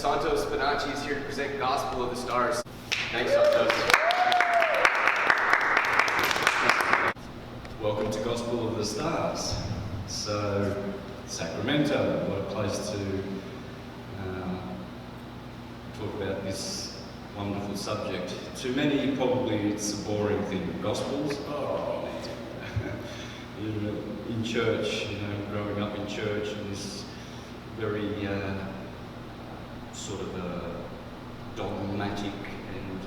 Santos Bonacci is here to present Gospel of the Stars. Thanks, Santos. Welcome to Gospel of the Stars. So, Sacramento, what a place to talk about this wonderful subject. To many, probably it's a boring thing. Gospels? Oh, in church, growing up in church, in this very sort of a dogmatic and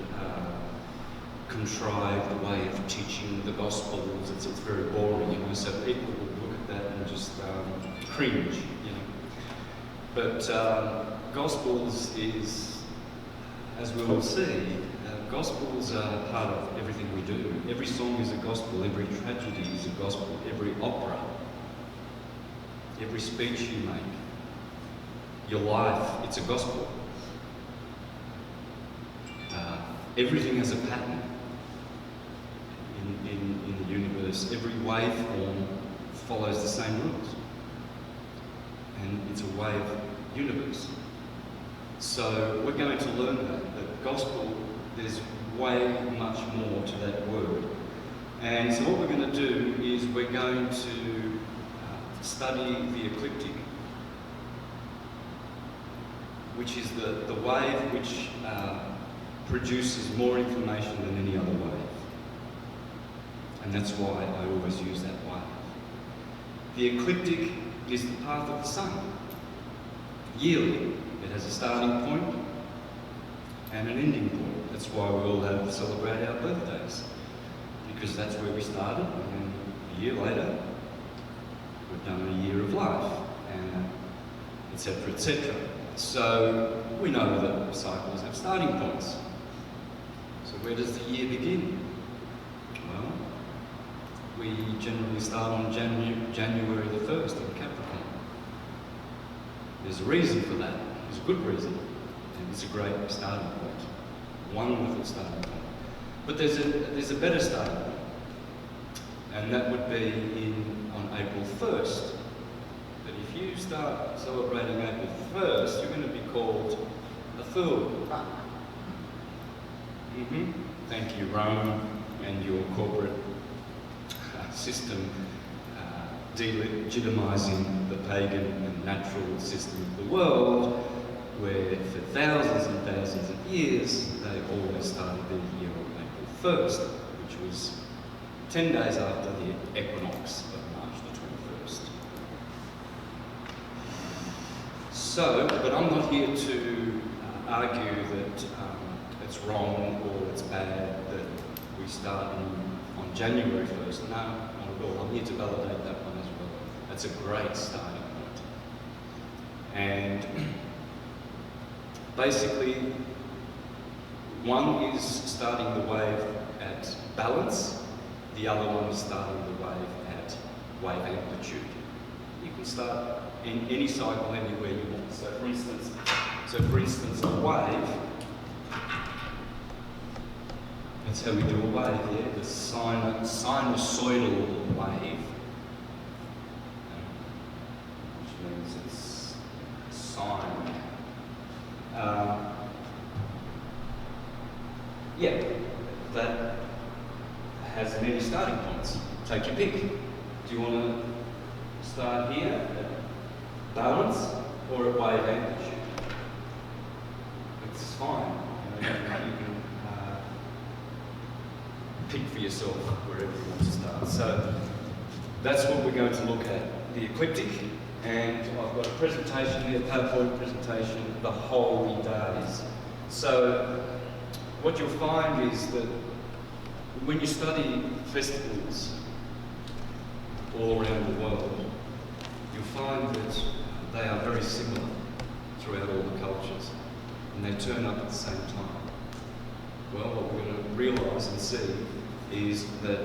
contrived way of teaching the Gospels. It's very boring, so people would look at that and just cringe, But Gospels is, as we will see, Gospels are part of everything we do. Every song is a Gospel, every tragedy is a Gospel, every opera, every speech you make, your life, it's a Gospel. Everything has a pattern in the universe. Every waveform follows the same rules. And it's a wave universe. So we're going to learn that Gospel, there's way much more to that word. And so what we're going to do is we're going to study the ecliptic, which is the wave which produces more information than any other wave. And that's why I always use that wave. The ecliptic is the path of the sun. Yearly, it has a starting point and an ending point. That's why we all celebrate our birthdays, because that's where we started, and then a year later, we've done a year of life, and etc., etc. So we know that cycles have starting points. So where does the year begin? Well, we generally start on January the 1st in Capricorn. There's a reason for that. There's a good reason, and it's a great starting point. Wonderful starting point. But there's a better starting point, and that would be on April 1st. But if you start celebrating April 1st, you're going to be called a fool. Thank you, Rome, and your corporate system delegitimizing the pagan and natural system of the world, where for thousands and thousands of years they always started their year on April 1st, which was 10 days after the equinox of March the 21st. So, but I'm not here to argue that it's wrong or it's bad that we start on January 1st. No, not at all. I'm here to validate that one as well. That's a great starting point. And basically, one is starting the wave at balance, the other one is starting the wave at wave amplitude. You can start in any cycle anywhere you want. So for instance, a wave, that's how we do a wave, yeah? The sinusoidal wave, which means it's sine. That has many starting points. Take your pick. Do you want to start here at balance or at wave amplitude? It's fine. You can pick for yourself wherever you want to start. So that's what we're going to look at, the ecliptic. And I've got a presentation here, a PowerPoint presentation, the holy days. So what you'll find is that when you study festivals all around the world, you'll find that they are very similar throughout all the cultures, and they turn up at the same time. Well, what we're going to realise and see is that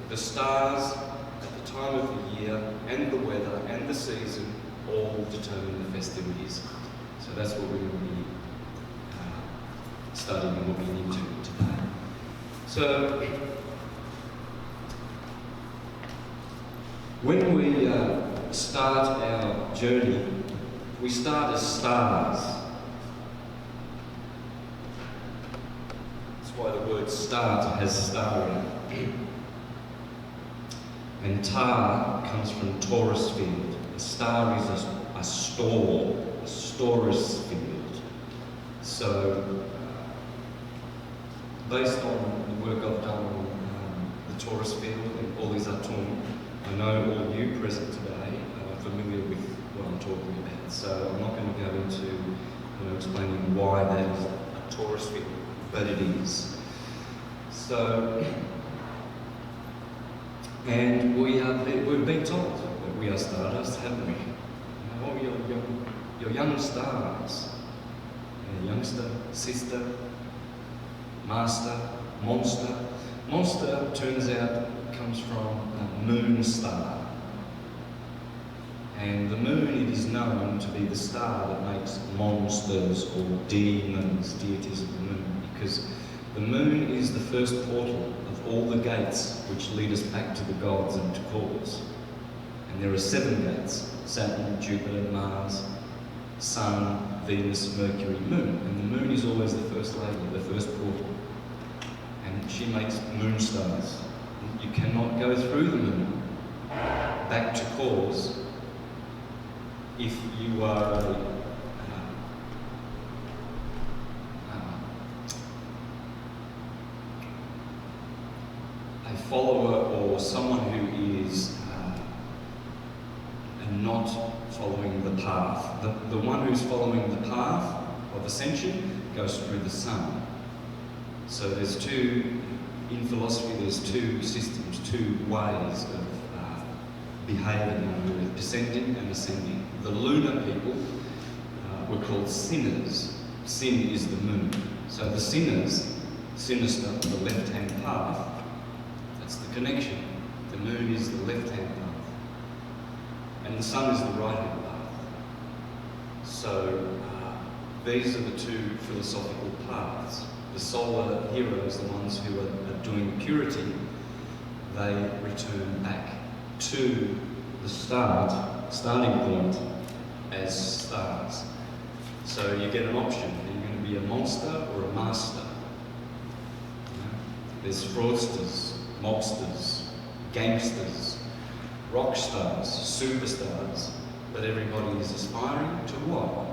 the stars at the time of the year and the weather and the season all determine the festivities. So that's what we're going to be studying and looking into today. So when we start our journey, we start as stars word start has star in it. And tar comes from Taurus field. A star is a storage field. So, based on the work I've done on the Taurus field and all these atom, I know all you present today are familiar with what I'm talking about. So I'm not going to go into explaining why that is a Taurus field, but it is. So, and we've been told that we are stardust, haven't we? You're young stars. Youngster, sister, master, monster. Monster, turns out, comes from a moon star. And the moon, it is known to be the star that makes monsters or demons, deities of the moon, because the moon is the first portal of all the gates which lead us back to the gods and to cause. And there are 7 gates: Saturn, Jupiter, Mars, Sun, Venus, Mercury, Moon. And the moon is always the first lady, the first portal. And she makes moon stars. You cannot go through the moon back to cause if you are a follower or someone who is not following the path. The one who's following the path of ascension goes through the sun. So there's in philosophy there's 2 systems, 2 ways of behaving on Earth, descending and ascending. The lunar people were called sinners. Sin is the moon. So the sinners, sinister, the left-hand path, that's the connection. The moon is the left-hand path. And the sun is the right-hand path. So these are the 2 philosophical paths. The solar heroes, the ones who are doing purity, they return back to the starting point as stars. So you get an option. Are you going to be a monster or a master? There's fraudsters, mobsters, gangsters, rock stars, superstars, but everybody is aspiring to what?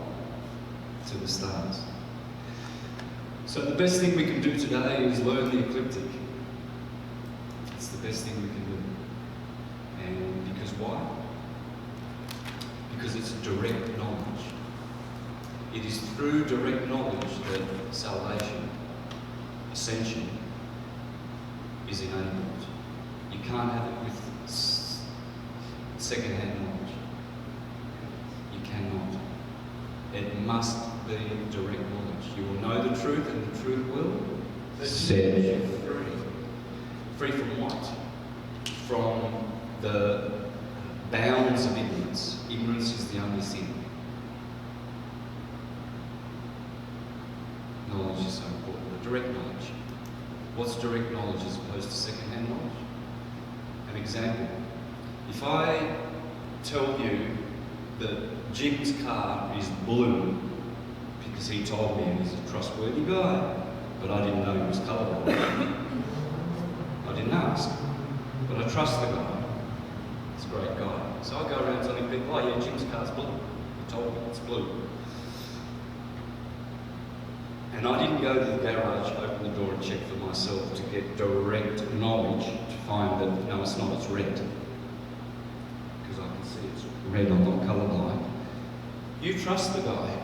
To the stars. So the best thing we can do today is learn the ecliptic. It's the best thing we can do. And because why? Because it's direct knowledge. It is through direct knowledge that salvation, ascension, is enabled. You can't have it with second-hand knowledge. You cannot. It must be direct knowledge. You will know the truth, and the truth will set you free. Free from what? From the bounds of ignorance. Ignorance is the only sin. Knowledge is so important. The direct knowledge. What's direct knowledge as opposed to second-hand knowledge? An example. If I tell you that Jim's car is blue because he told me and he's a trustworthy guy, but I didn't know he was colourblind. I didn't ask, but I trust the guy. He's a great guy. So I go around telling people, oh yeah, Jim's car's blue. He told me it's blue. And I didn't go to the garage, open the door and check for myself to get direct knowledge to find that, no, it's not, it's red. Because I can see it's red, I'm not colourblind. You trust the guy.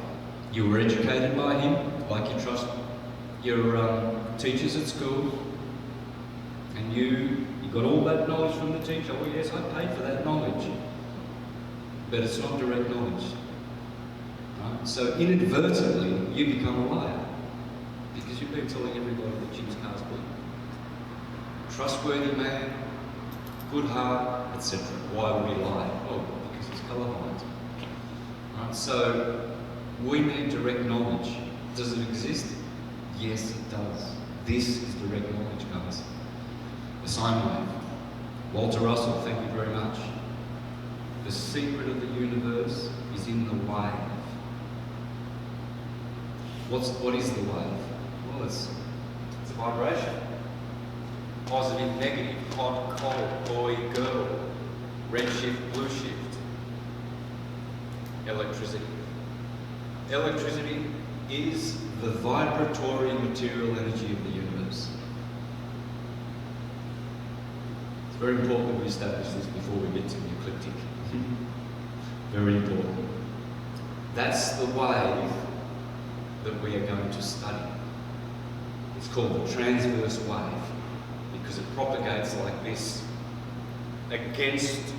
You were educated by him, like you trust your teachers at school. And you got all that knowledge from the teacher. Oh yes, I paid for that knowledge. But it's not direct knowledge. Right? So inadvertently, you become a liar. Because you've been telling everybody that Jim's car's blue. Trustworthy man, good heart, etc. Why would he lie? Oh, because he's colourblind. Right? So we need direct knowledge. Does it exist? Yes, it does. This is direct knowledge, guys. The sine wave. Walter Russell, thank you very much. The secret of the universe is in the wave. What is the wave? Well, it's a vibration. Positive, negative, hot, cold, boy, girl, red shift, blue shift. Electricity. Electricity is the vibratory material energy of the universe. It's very important that we establish this before we get to the ecliptic. Very important. That's the wave that we are going to study. It's called the transverse wave because it propagates like this against,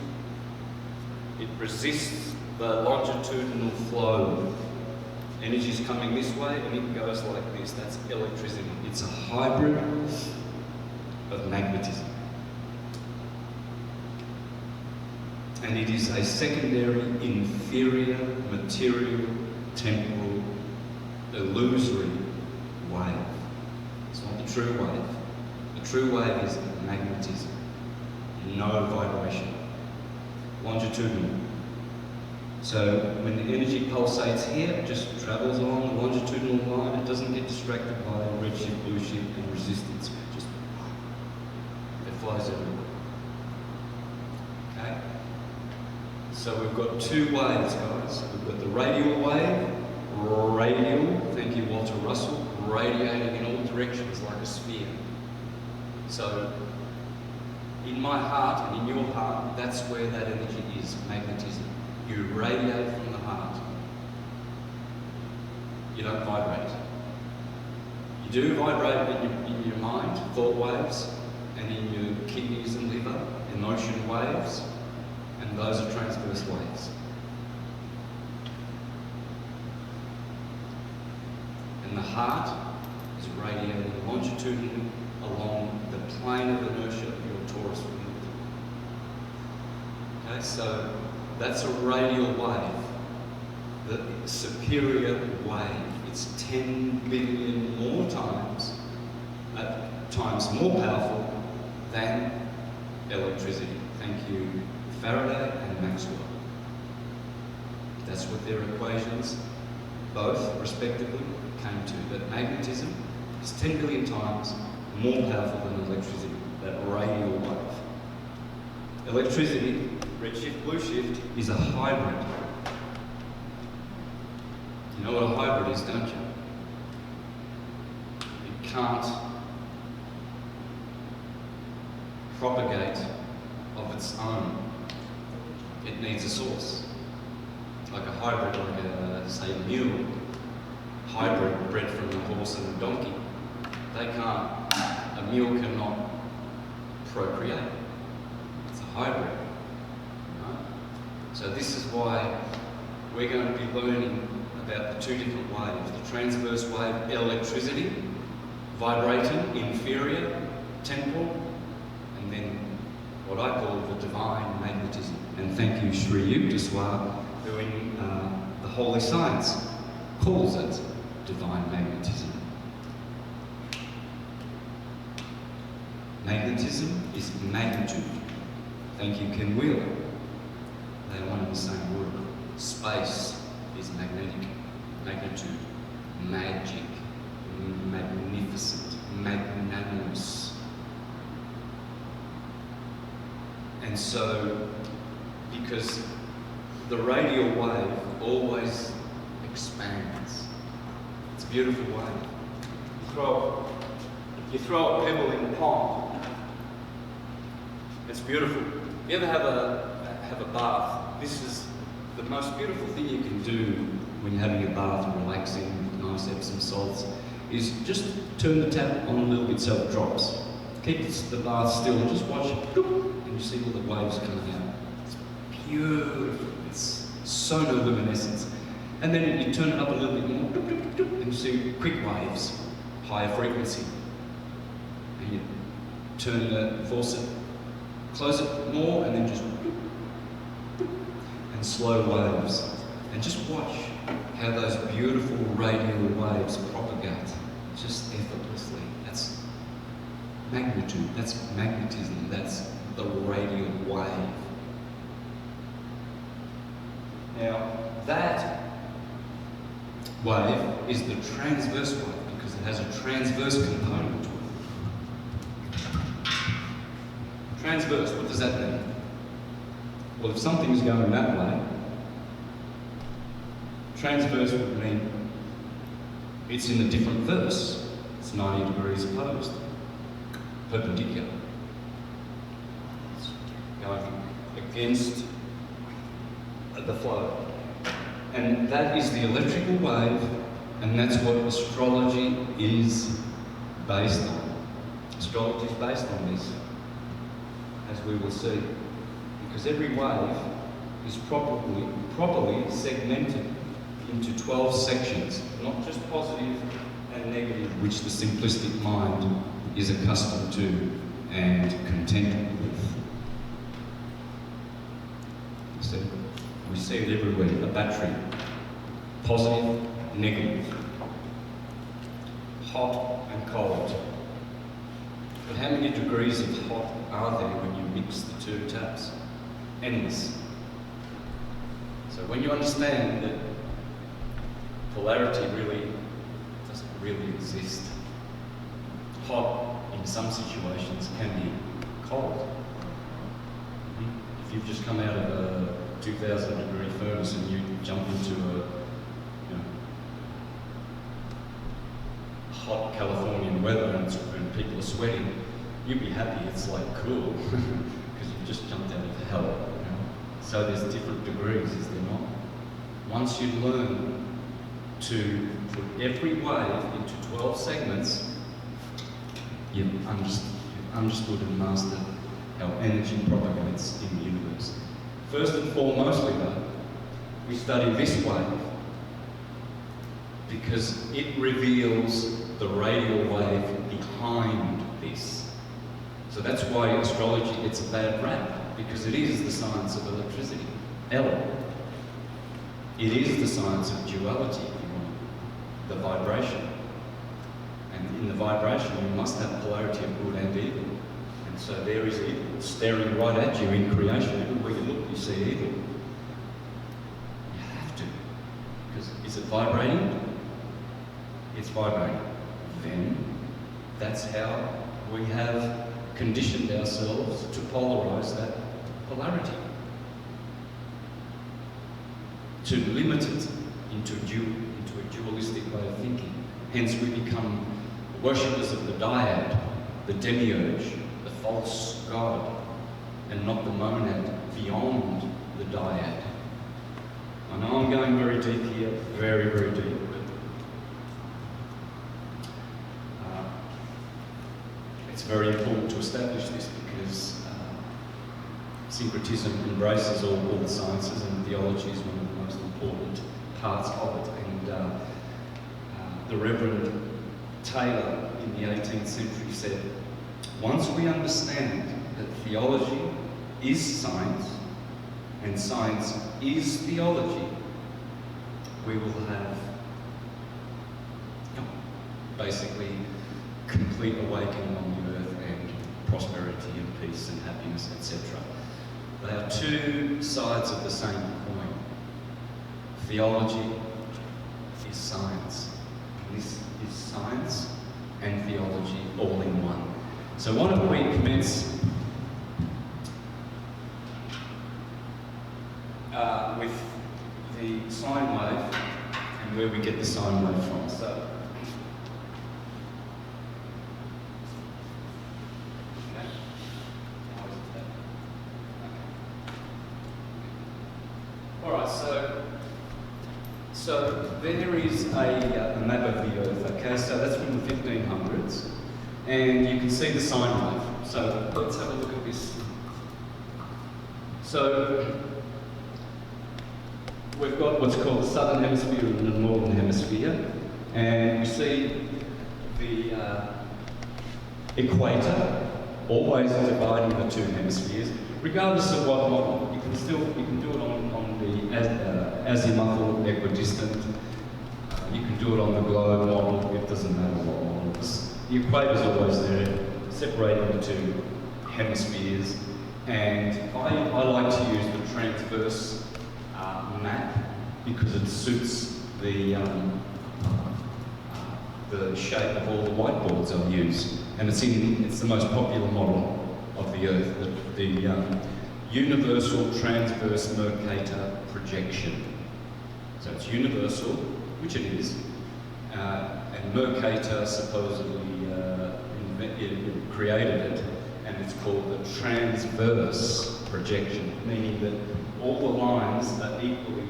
it resists the longitudinal flow. Energy's coming this way and it goes like this. That's electricity. It's a hybrid of magnetism. And it is a secondary, inferior, material, temporal, illusory wave. It's not the true wave. The true wave is magnetism, no vibration, longitudinal. So when the energy pulsates here, it just travels along the longitudinal line. It doesn't get distracted by red shift, blue shift, and resistance. It flows everywhere. Okay? So we've got two waves, guys. We've got the radial wave, thank you Walter Russell, radiating in all directions like a sphere. So in my heart and in your heart, that's where that energy is, magnetism. You radiate from the heart. You don't vibrate. You do vibrate in your mind, thought waves, and in your kidneys and liver, emotion waves, and those are transverse waves. And the heart is radiating longitudinally along the plane of inertia of your torus field. Okay, so that's a radial wave, the superior wave. It's 10 billion more times more powerful than electricity. Thank you, Faraday and Maxwell. That's what their equations, both respectively, came to. That magnetism is 10 billion times more powerful than electricity, that radial wave. Electricity, red shift, blue shift, is a hybrid. You know what a hybrid is, don't you? It can't propagate of its own. It needs a source. Like a hybrid, like a, say, a mule. Hybrid bred from a horse and a donkey. They can't, a mule cannot procreate. It's a hybrid. Right? So this is why we're going to be learning about the two different waves. The transverse wave, electricity, vibrating, inferior, temporal, and then what I call the divine magnetism. And thank you, Sri Yukteswar, who in the Holy Science calls it divine magnetism. Magnetism is magnitude. Thank you, Ken Wheeler. They are one and the same word. Space is magnetic. Magnitude, magic, magnificent, magnanimous. And so, because the radial wave always expands. It's a beautiful wave. You throw a pebble in a pond. It's beautiful. You ever have a bath? This is the most beautiful thing you can do when you're having a bath and relaxing with nice Epsom salts, is just turn the tap on a little bit so it drops. Keep the bath still and just watch it, and you see all the waves coming out. It's beautiful. It's sonoluminescence. And then you turn it up a little bit more, and you see quick waves, higher frequency. And you turn the faucet, close it more, and then just and slow waves. And just watch how those beautiful radial waves propagate just effortlessly. That's magnitude, that's magnetism, that's the radial wave. Now, that wave is the transverse wave because it has a transverse component to it. Transverse, what does that mean? Well, if something's going that way, transverse would mean it's in a different verse. It's 90 degrees opposed, perpendicular. It's going against the flow. And that is the electrical wave, and that's what astrology is based on. Astrology is based on this, as we will see. Because every wave is properly segmented into 12 sections, not just positive and negative, which the simplistic mind is accustomed to and content with. So we see it everywhere, a battery, positive, negative, hot and cold. But how many degrees of hot are there when you mix the two taps? Endless. So when you understand that polarity really doesn't really exist, hot in some situations can be cold. If you've just come out of a 2,000 degree furnace and you jump into a hot Californian weather and people are sweating, you'd be happy it's like cool because you've just jumped out of hell. You know? So there's different degrees, is there not? Once you learn to put every wave into 12 segments, you've understood and mastered how energy propagates in the universe. First and foremostly though, we study this wave because it reveals the radial wave behind this. So that's why astrology gets a bad rap, because it is the science of electricity, L. It is the science of duality, if you want, the vibration. And in the vibration, you must have polarity of good and evil. And so there is evil staring right at you in creation. Everywhere you look, you see evil. You have to. Because is it vibrating? It's vibrating. Then that's how we have conditioned ourselves to polarize that polarity. To limit it into a dualistic way of thinking. Hence we become worshippers of the dyad, the demiurge, the false god, and not the monad beyond the dyad. I know I'm going very deep here, very, very deep, but it's very important to establish this because syncretism embraces all the sciences, and theology is one of the most important parts of it. And the Reverend Taylor in the 18th century said, once we understand that theology is science and science is theology, we will have basically complete awakening on the earth and prosperity and peace and happiness, etc. They are two sides of the same coin. Theology is science. This is science and theology all in one. So why don't we commence with the sine wave and where we get the sine wave from. So, okay. How is that? Okay. All right. So there is a map of the Earth. Okay. So that's from the 1500s, and you can see the sine wave. So let's have a look at this. So we've got what's called the southern hemisphere and the northern hemisphere, and we see the equator always dividing the two hemispheres, regardless of what model. You can do it on the azimuthal equidistant. You can do it on the globe model. It doesn't matter what model. The equator's always there, separating the two hemispheres, and I like to use the transverse map because it suits the shape of all the whiteboards I use, and it's the most popular model of the Earth, the universal transverse Mercator projection. So it's universal, which it is, and Mercator supposedly created it, and it's called the transverse projection, meaning that all the lines are equally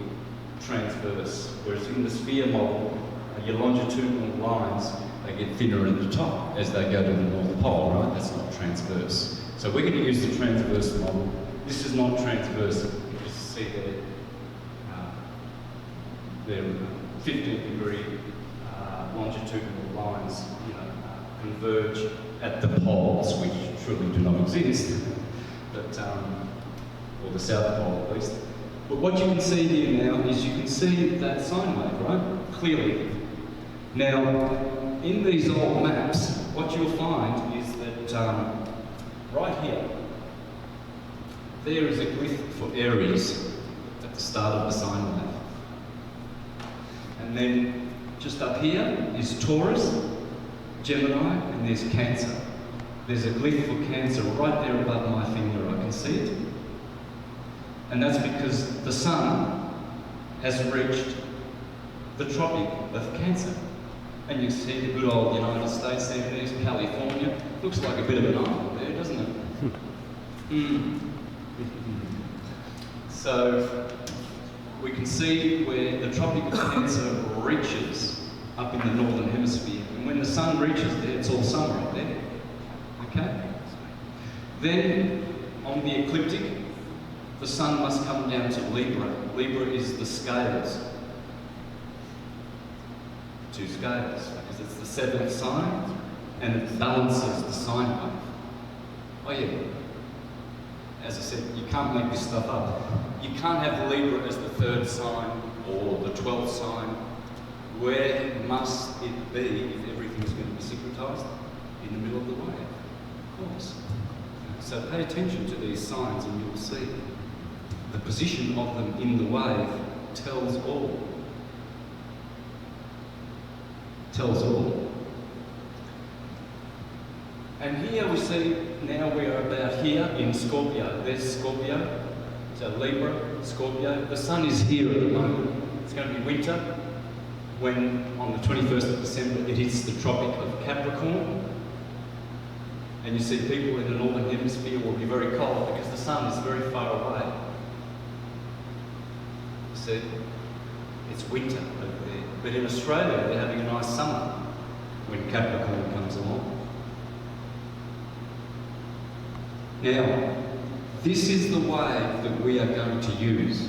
transverse, whereas in the sphere model, your longitudinal lines, they get thinner at the top as they go to the North Pole, right? That's not transverse. So we're going to use the transverse model. This is not transverse. You can see there 15-degree longitudinal lines, converge at the poles, which truly do not exist, but or the South Pole at least. But what you can see here now is you can see that sine wave, right? Clearly. Now, in these old maps, what you'll find is that right here, there is a glyph for Aries at the start of the sine wave. And then just up here is Taurus, Gemini, and there's Cancer. There's a glyph for Cancer right there above my finger, I can see it. And that's because the Sun has reached the Tropic of Cancer. And you see the good old United States there, there's California. Looks like a bit of an island there, doesn't it? So we can see where the Tropic of Cancer reaches up in the Northern Hemisphere. And when the Sun reaches there, it's all summer up there. Okay? Then, on the ecliptic, the Sun must come down to Libra. Libra is the scales. 2 scales, because it's the 7th sign, and it balances the sine wave. Oh yeah. As I said, you can't make this stuff up. You can't have Libra as the 3rd sign or the 12th sign. Where must it be if everything's going to be synchronized? In the middle of the wave, of course. So pay attention to these signs and you'll see the position of them in the wave tells all. Tells all. And here we see, now we are about here in Scorpio. There's Scorpio, so Libra, Scorpio. The Sun is here at the moment. It's going to be winter when, on the 21st of December, it hits the Tropic of Capricorn. And you see people in the Northern Hemisphere will be very cold because the Sun is very far away. You see, it's winter over there. But in Australia, they're having a nice summer when Capricorn comes along. Now, this is the wave that we are going to use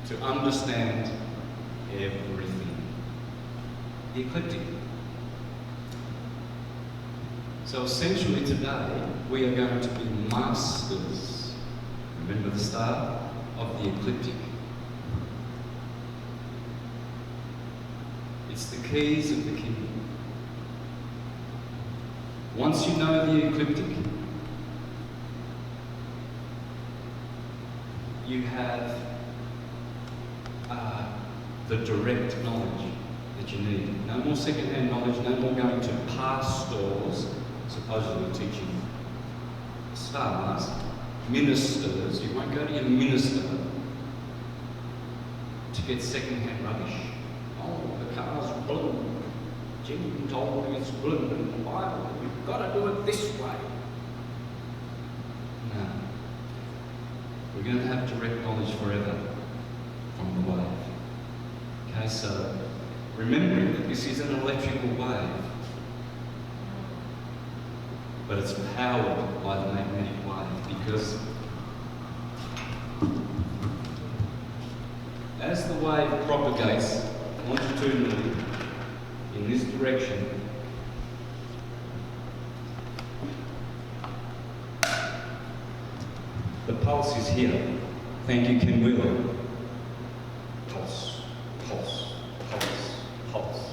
to understand everything. The ecliptic. So essentially today, we are going to be masters, remember the start, of the ecliptic. It's the keys of the kingdom. Once you know the ecliptic, you have the direct knowledge that you need. No more second-hand knowledge, no more going to pastors, supposedly teaching stars, ministers. You won't go to your minister to get second-hand rubbish. Oh, the car's blue. Jim told me it's blue in the Bible. You've got to do it this way. No. We're going to have direct knowledge forever from the wave. Okay, so remembering that this is an electrical wave, but it's powered by the magnetic wave because as the wave propagates longitudinally in this direction, the pulse is here. Thank you, Ken Wheeler. Pulse, pulse, pulse, pulse.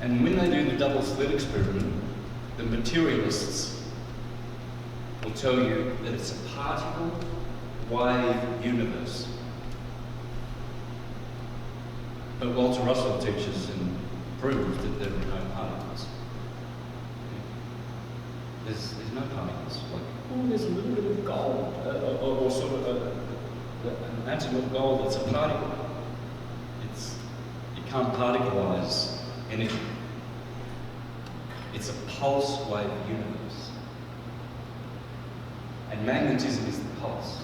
And when they do the double slit experiment, the materialists will tell you that it's a particle wave universe. But Walter Russell teaches and proves that there are no particles. there's no particles. Like, oh, there's a little bit of gold, or sort of an atom of gold that's a particle. You can't particleize energy. It's a pulse wave universe. And magnetism is the pulse.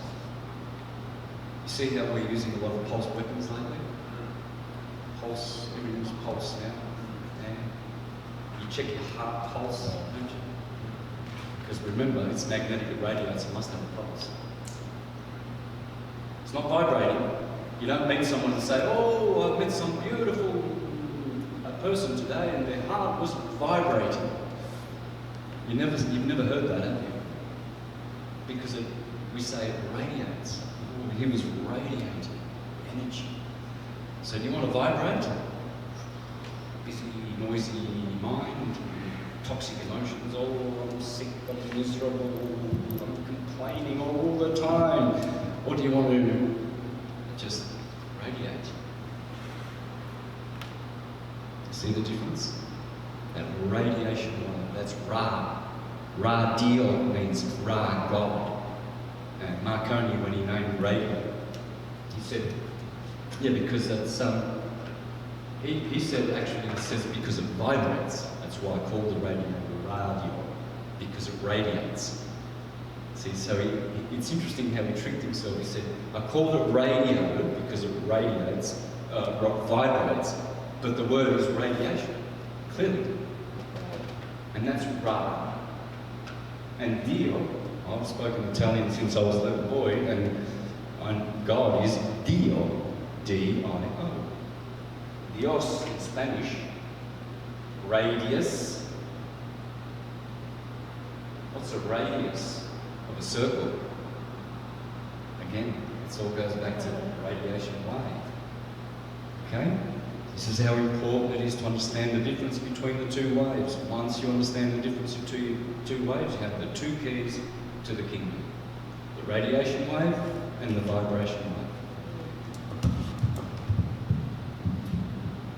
You see how we're using a lot of pulse weapons lately? Pulse, everything's pulse now. And you check your heart pulse, don't you? Because remember, it's magnetic, it radiates, it must have a pulse. It's not vibrating. You don't meet someone and say, oh, I've met some beautiful person today and their heart was vibrating. You've never heard that, have you? Because we say it radiates. Oh, he was radiating energy. So do you want to vibrate? Busy, noisy mind, toxic emotions, oh, I'm sick, I'm miserable, I'm complaining all the time. Or do you want to just radiate? See the difference? That radiation one, that's Ra. Ra-Dio means Ra, God. And Marconi, when he named radio, he said, yeah, because that's, he said actually, it says because it vibrates. That's why I called the radio radio, because it radiates. See, so it's interesting how he tricked himself. He said, I called it radio because it radiates, vibrates, but the word is radiation, clearly. And that's Ra. And Dio, I've spoken Italian since I was a little boy, and God is Dio, D-I-O. Dios in Spanish, radius. What's a radius of a circle? Again, it all goes back to radiation wave. Okay? This is how important it is to understand the difference between the two waves. Once you understand the difference between two waves, you have the two keys to the kingdom. The radiation wave and the vibration wave.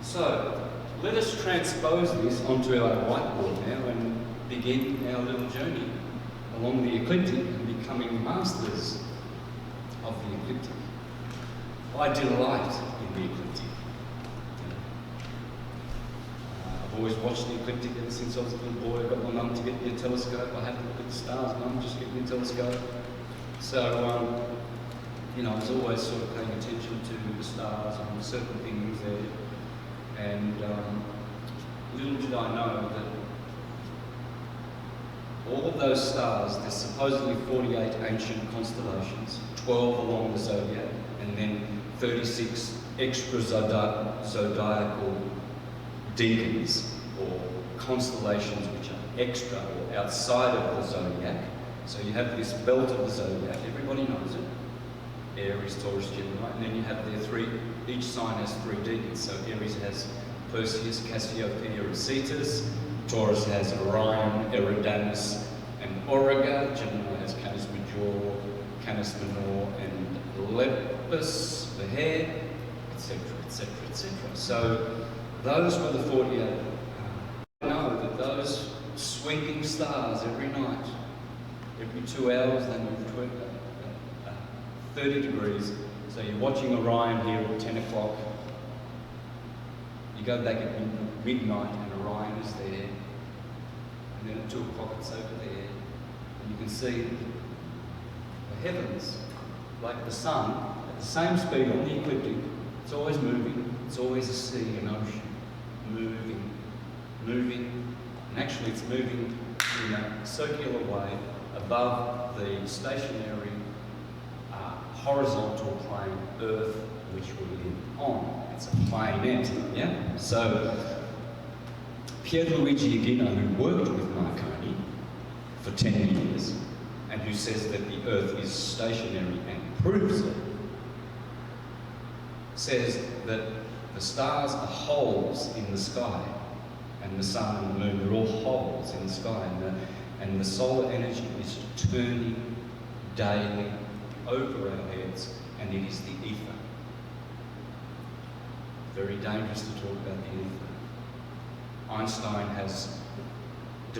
So, let us transpose this onto our whiteboard now and begin our little journey along the ecliptic and becoming masters of the ecliptic. I delight in the ecliptic. I've always watched the ecliptic ever since I was a little boy. I got my mum to get me a telescope. I had to look at the stars. Mum, just get me a telescope. So, you know, I was always sort of paying attention to the stars and certain things there. And little did I know that all of those stars, there's supposedly 48 ancient constellations, 12 along the zodiac, and then 36 extra zodiacal deacons or constellations which are extra or outside of the zodiac. So you have this belt of the zodiac, everybody knows it, Aries, Taurus, Gemini, and then you have their three, each sign has three deacons. So Aries has Perseus, Cassiopeia, and Cetus. Taurus has Orion, Eridanus, and Auriga. Gemini has Canis Major, Canis Minor, and Lepus, the hare, etc., etc., etc. So those were the 48. I know that those sweeping stars every night, every 2 hours, they move 30 degrees. So you're watching Orion here at 10 o'clock. You go back at midnight and Orion is there. And then at 2 o'clock it's over there. And you can see the heavens, like the sun, at the same speed on the ecliptic. It's always moving. It's always a sea, an ocean. Moving, moving. And actually it's moving in a circular way above the stationary horizontal plane Earth which we live on. It's a planet, yeah? So, Pierluigi Aguino, who worked with Marconi for 10 years, and who says that the Earth is stationary and proves it, says that the stars are holes in the sky, and the sun and the moon are all holes in the sky, and the solar energy is turning daily over our heads, and it is the ether. Very dangerous to talk about the ether. Einstein has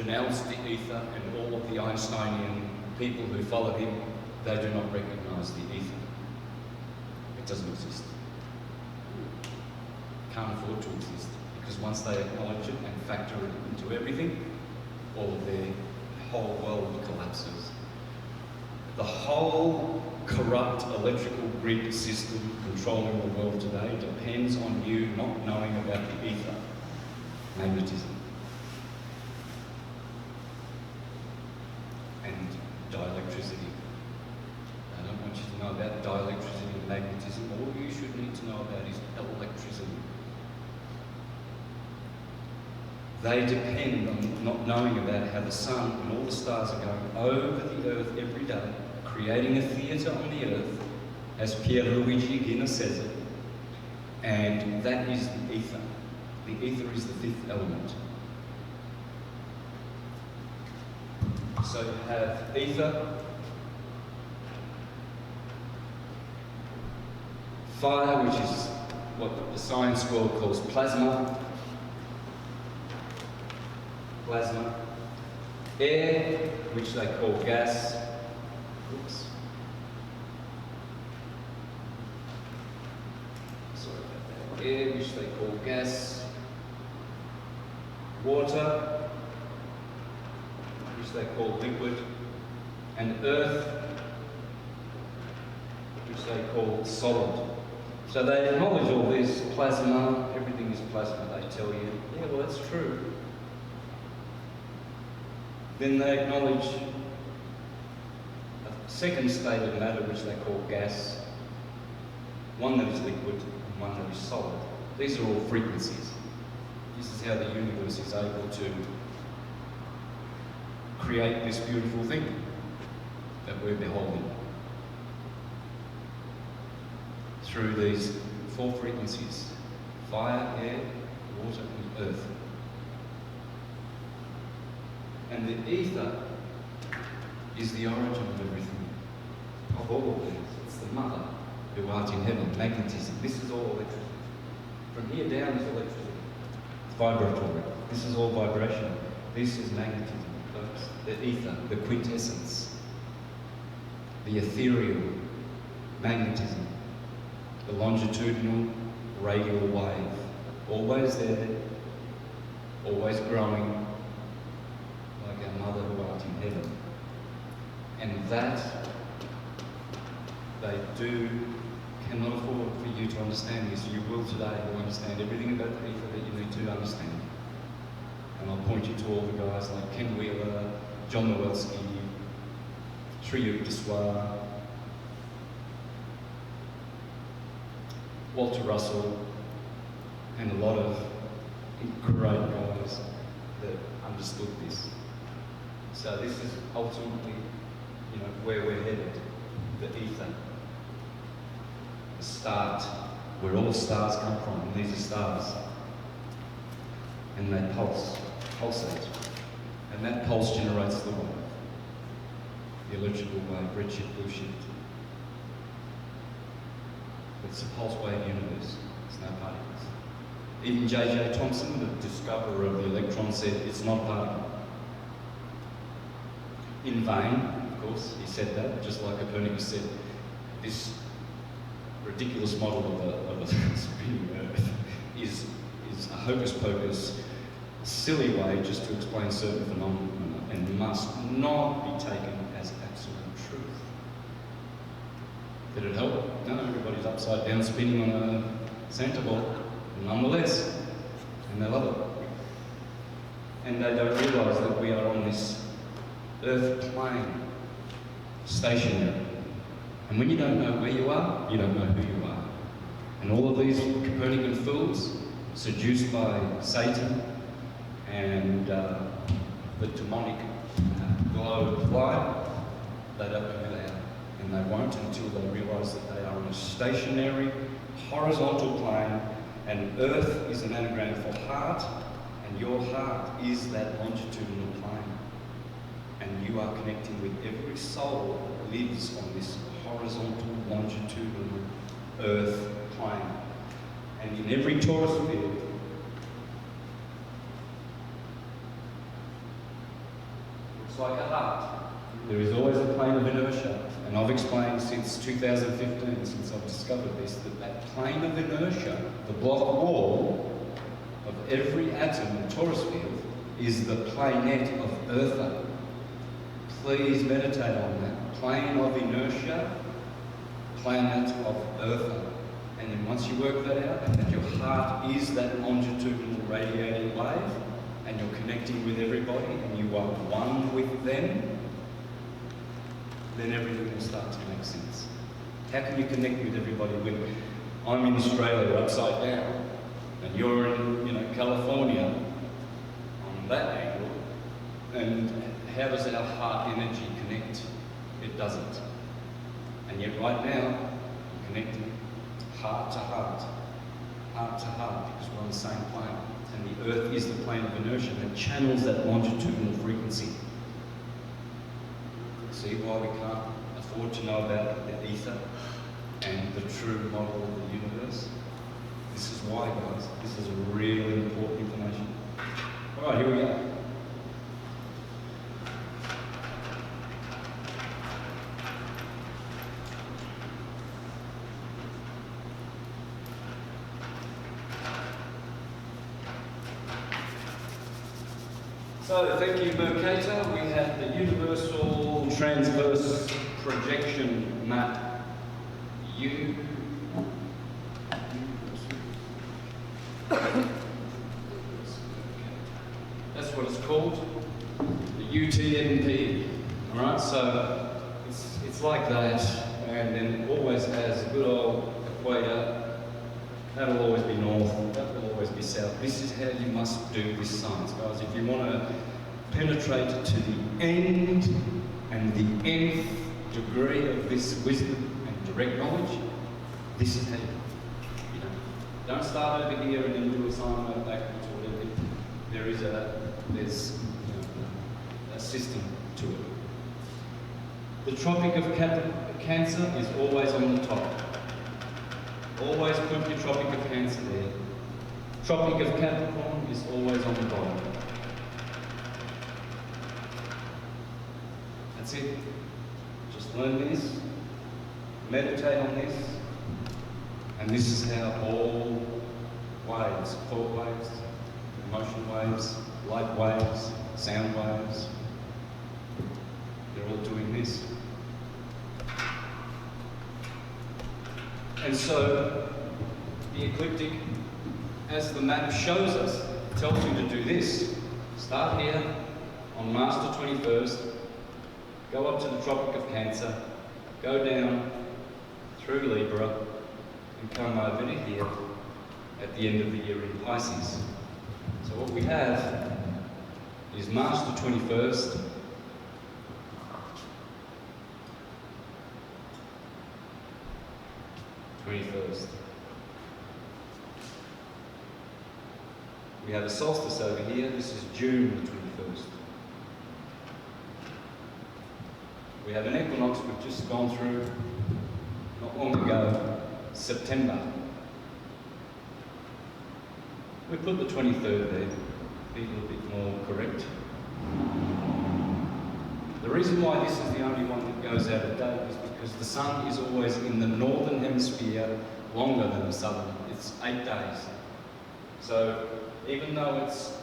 denounced the ether, and all of the Einsteinian people who followed him, they do not recognise the ether. It doesn't exist. Can't afford to exist, because once they acknowledge it and factor it into everything, all of their whole world collapses. The whole corrupt electrical grid system controlling the world today depends on you not knowing about the ether, magnetism, and dielectricity. I don't want you to know about dielectricity and magnetism. All you should need to know about is electricity. They depend on not knowing about how the sun and all the stars are going over the earth every day, creating a theatre on the earth, as Pierluigi Gina says it, and that is the ether. The ether is the fifth element. So you have ether, fire, which is what the science world calls plasma, air, which they call gas, oops, sorry about that, air, which they call gas, water, which they call liquid, and earth, which they call solid. So they acknowledge all this, plasma, everything is plasma, they tell you, yeah, well that's true. Then they acknowledge a second state of matter, which they call gas, one that is liquid and one that is solid. These are all frequencies. This is how the universe is able to create this beautiful thing that we're beholding through these four frequencies: fire, air, water, and earth. And the ether is the origin of everything, of all of things. It's the mother who art in heaven, magnetism. This is all electricity. From here down is electricity. It's vibratory. This is all vibration. This is magnetism, folks. The ether, the quintessence, the ethereal magnetism, the longitudinal radial wave. Always there, always growing, like our mother who art in heaven. And that they cannot afford for you to understand this. You will today understand everything about the ether that you need to understand. And I'll point you to all the guys like Ken Wheeler, John Nowelski, Shriyuk Deswar, Walter Russell, and a lot of great guys that understood this. So this is ultimately, where we're headed, the ether, the start, where all stars come from, and these are stars. And they pulsate, and that pulse generates the wave, the electrical wave, red shift, blue shift. It's a pulse wave universe, it's no particles. Even J.J. Thomson, the discoverer of the electron, said it's not a particle. In vain, of course, he said that, just like Copernicus said, this ridiculous model of a spinning Earth is a hocus-pocus, silly way just to explain certain phenomena and must not be taken as absolute truth. Did it help? No, everybody's upside down spinning on a Santa ball, nonetheless, and they love it. And they don't realise that we are on this Earth plane, stationary. And when you don't know where you are, you don't know who you are. And all of these Copernican fools, seduced by Satan and the demonic globe of light, they don't know who they are. And they won't until they realise that they are on a stationary, horizontal plane, and Earth is an anagram for heart, and your heart is that longitudinal plane. And you are connecting with every soul that lives on this horizontal, longitudinal Earth plane. And in every torus field, just like a heart. There is always a plane of inertia. And I've explained since 2015, since I've discovered this, that that plane of inertia, the block wall of every atom in the torus field, is the planet of Eartha. Please meditate on that. Plane of inertia, planet of Eartha. And then once you work that out, and that your heart is that longitudinal radiating wave, and you're connecting with everybody, and you are one with them, then everything will start to make sense. How can you connect with everybody when I'm in Australia upside down, and you're in, California on that angle, and how does our heart energy connect? It doesn't. And yet right now, we're connecting heart to heart, because we're on the same plane. And the Earth is the plane of inertia that channels that longitudinal frequency. See why we can't afford to know about the ether and the true model of the universe? This is why, guys. This is really important information. All right, here we go. So, thank you, Mercator. We have the Universal Transverse Projection Map. That's what it's called, the UTNP. All right, so it's like that, and then it always has a good old equator. That'll always be north, that will always be south. This is how you must do this science, guys. If you want to penetrate to the end and the nth degree of this wisdom and direct knowledge, this is how you know. Don't start over here and then do a sine wave backwards or whatever. There's a system to it. The Tropic of Cancer is always on the top. Always put your Tropic of Cancer there. Tropic of Capricorn is always on the bottom. That's it. Just learn this, meditate on this, and this is how all waves, thought waves, emotion waves, light waves, sound waves, they're all doing this. And so, the ecliptic, as the map shows us, tells you to do this. Start here on March the 21st, go up to the Tropic of Cancer, go down through Libra, and come over to here at the end of the year in Pisces. So what we have is March the 21st, we have a solstice over here. This is June the 21st. We have an equinox we've just gone through not long ago, September. We put the 23rd there, be a little bit more correct. The reason why this is the only one that goes out of date is because the sun is always in the northern hemisphere longer than the southern. It's 8 days. So even though it's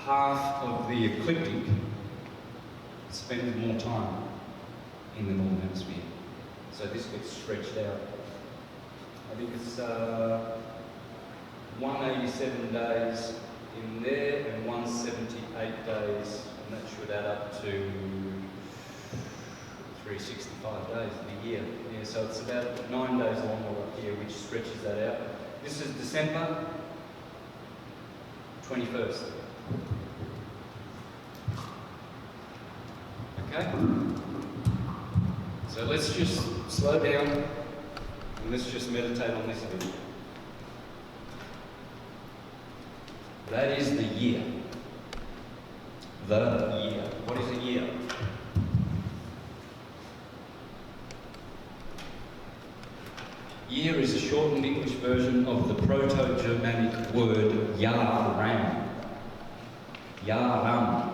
half of the ecliptic, it spends more time in the northern hemisphere. So this gets stretched out. I think it's 187 days in there and 178 days, and that should add up to 365 days in a year. Yeah, so it's about 9 days longer up here, which stretches that out. This is December 21st. Okay? So let's just slow down and let's just meditate on this a bit. That is the year. The year. What is a year? Year is a shortened English version of the Proto-Germanic word yaram. Yaram.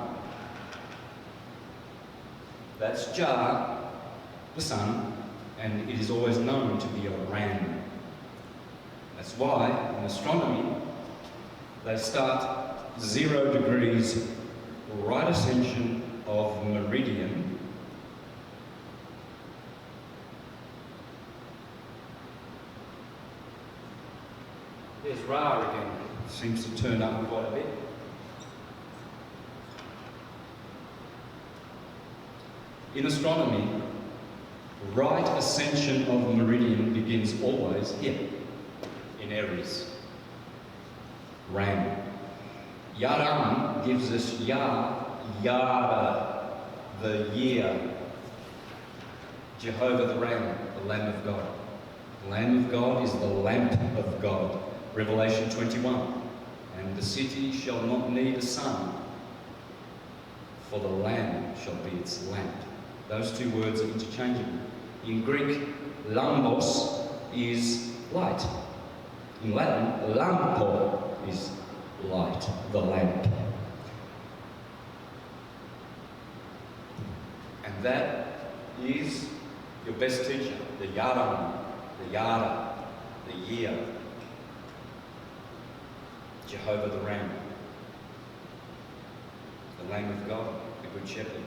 That's Jah, the sun, and it is always known to be a ram. That's why in astronomy they start 0 degrees right ascension of meridian There's Ra again. Seems to turn up quite a bit. In astronomy, right ascension of meridian begins always here, in Aries. Ram. Yaram gives us Yara, the year. Jehovah the Ram, the Lamb of God. The Lamb of God is the lamp of God. Revelation 21. And the city shall not need a sun, for the Lamb shall be its lamp. Those two words are interchangeable. In Greek, lambos is light. In Latin, lampo is light, the lamp. And that is your best teacher, the Yaram, the Yara, the year. Jehovah the Ram, the Lamb of God, the Good Shepherd.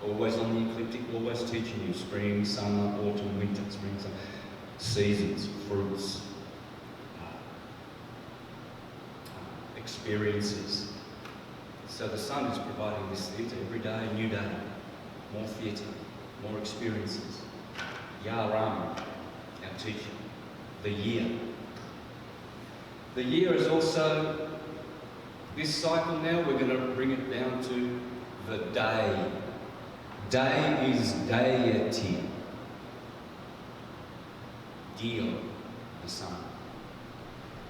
Always on the ecliptic, always teaching you spring, summer, autumn, winter, spring, summer, seasons, fruits, experiences. So the sun is providing this theatre every day, new day, more theatre, more experiences. Yaram, our teacher, the year. The year is also, this cycle now, we're going to bring it down to the day. Day is deity. Dio, the sun.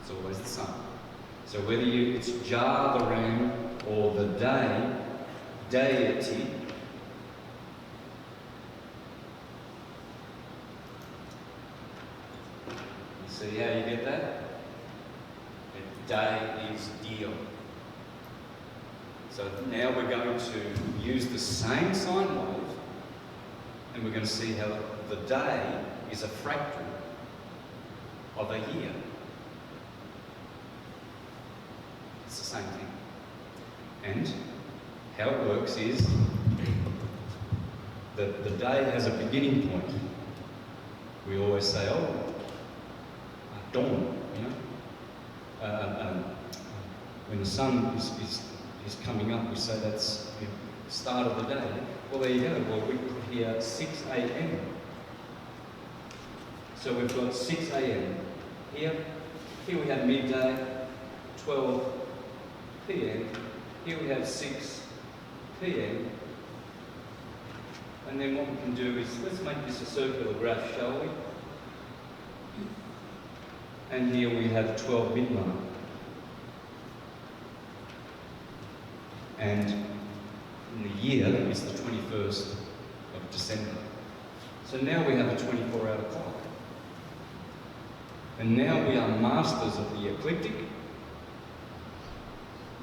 It's always the sun. So whether it's Jah the Ram or the day, deity, you see how you get that? Day is Dio. So now we're going to use the same sine wave and we're going to see how the day is a fractal of a year. It's the same thing. And how it works is the day has a beginning point. We always say, oh, dawn, you know. When the sun is coming up, we say that's the start of the day. Well, there you go. Well, we put here 6 a.m. So we've got 6 a.m. Here we have midday, 12 p.m. Here we have 6 p.m. And then what we can do is, let's make this a circular graph, shall we? And here we have 12 midnight. And in the year is the 21st of December. So now we have a 24-hour clock. And now we are masters of the ecliptic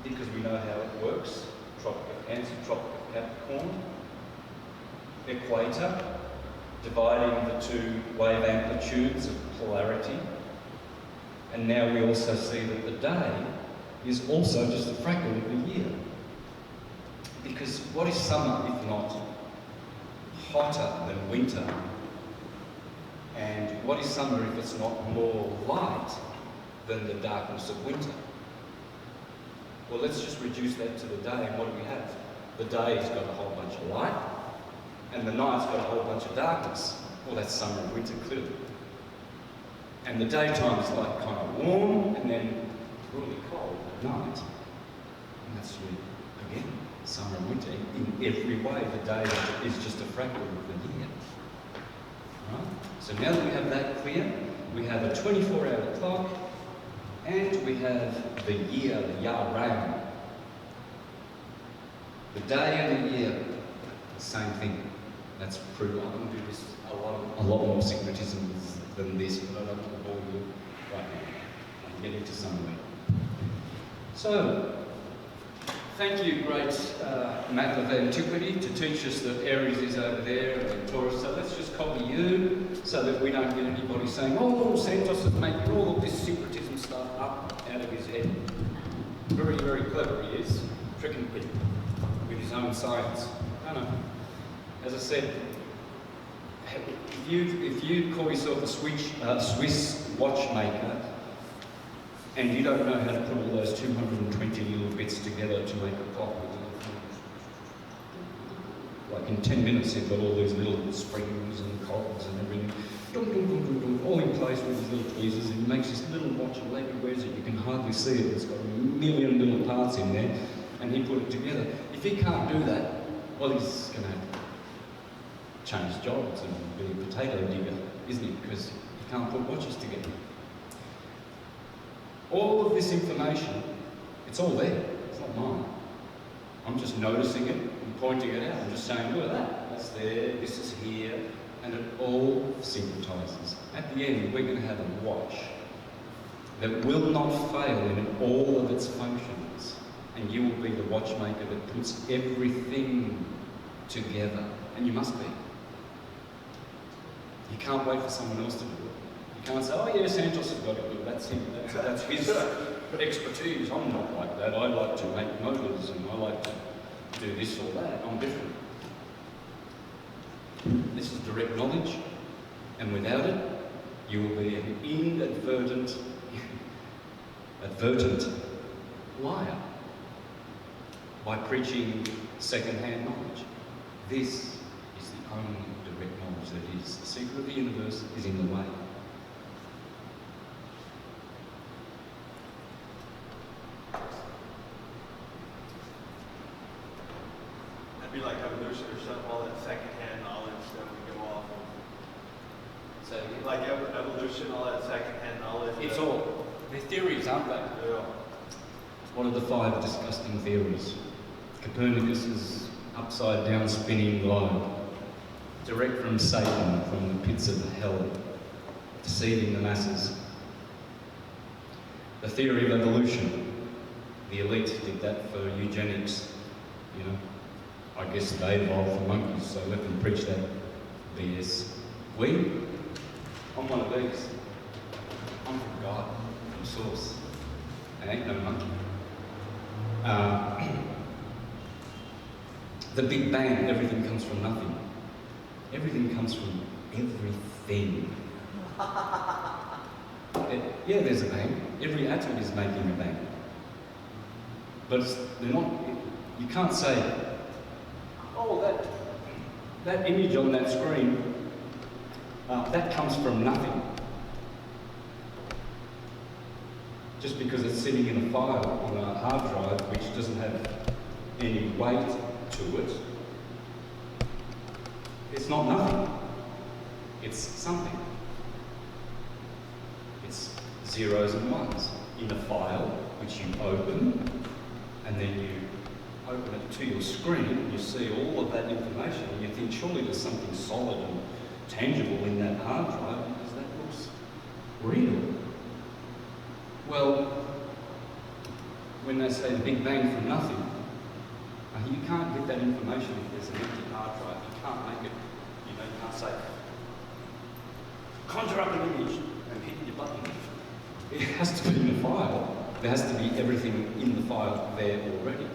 because we know how it works. Tropical Cancer, tropical Capricorn, equator, dividing the two wave amplitudes of polarity. And now we also see that the day is also just a fractal of the year. Because what is summer if not hotter than winter? And what is summer if it's not more light than the darkness of winter? Well, let's just reduce that to the day, and what do we have? The day's got a whole bunch of light, and the night's got a whole bunch of darkness. Well, that's summer and winter, clearly. And the daytime is like kind of warm, and then really cold at night. And that's really, again, summer and winter. In every way, the day is just a fractal of the year. Right? So now that we have that clear, we have a 24-hour clock, and we have the year, the Yaram. The day and the year, the same thing. That's proven. I can do this a lot more syncretism than this, but I don't want to bore you right now. I'm getting to somewhere. So, Thank you, great map of antiquity, to teach us that Aries is over there and Taurus. So let's just copy you so that we don't get anybody saying, oh, Santos is making all of this syncretism stuff up out of his head. Very, very clever he is, tricking people with his own science. No. As I said, if you call yourself a Swiss watchmaker and you don't know how to put all those 220 little bits together to make a clock with like in 10 minutes you've got all these little springs and cogs and everything, all in place with these little tweezers, and he makes this little watch, and later wears it, you can hardly see it, it's got a million little parts in there, and he put it together. If he can't do that, well, he's going to change jobs and be a potato digger, isn't he? Because he can't put watches together. All of this information, it's all there. It's not mine. I'm just noticing it and pointing it out. I'm just saying, look at that. That's there. This is here. And it all syncretizes. At the end, we're going to have a watch that will not fail in all of its functions. And you will be the watchmaker that puts everything together. And you must be. You can't wait for someone else to do it. You can't say, oh yeah, Santos has got it, that's him, that's his expertise. I'm not like that. I like to make motors and I like to do this or that. I'm different. This is direct knowledge, and without it, you will be an inadvertent, advertent liar by preaching second-hand knowledge. This is the only direct knowledge that is. The secret of the universe is in the way. That'd be like evolution or something, all that second-hand knowledge that we go off of. So, Like evolution, all that second-hand knowledge. it's all, they're theories, aren't they? Yeah. What are the 5 disgusting theories? Copernicus's upside-down spinning globe, direct from Satan, from the pits of hell, deceiving the masses. The theory of evolution, the elite did that for eugenics, you know. I guess they evolved from monkeys, so let them preach that BS. I'm one of these. I'm from God, from source. I ain't no monkey. The Big Bang, everything comes from nothing. Everything comes from everything. Yeah, there's a bang. Every atom is making a bang. But they're not, you can't say, oh, that image on that screen, that comes from nothing. Just because it's sitting in a file on a hard drive which doesn't have any weight to it, it's not nothing. It's something. It's zeros and ones in a file which you open, and then you open it to your screen, and you see all of that information, and you think surely there's something solid and tangible in that hard drive because that looks real. Well, when they say the Big Bang from nothing, you can't get that information if there's an empty hard drive. You can't make it, you can't say, conjure up an image and hit your button. It has to be in the file. There has to be everything in the file there already.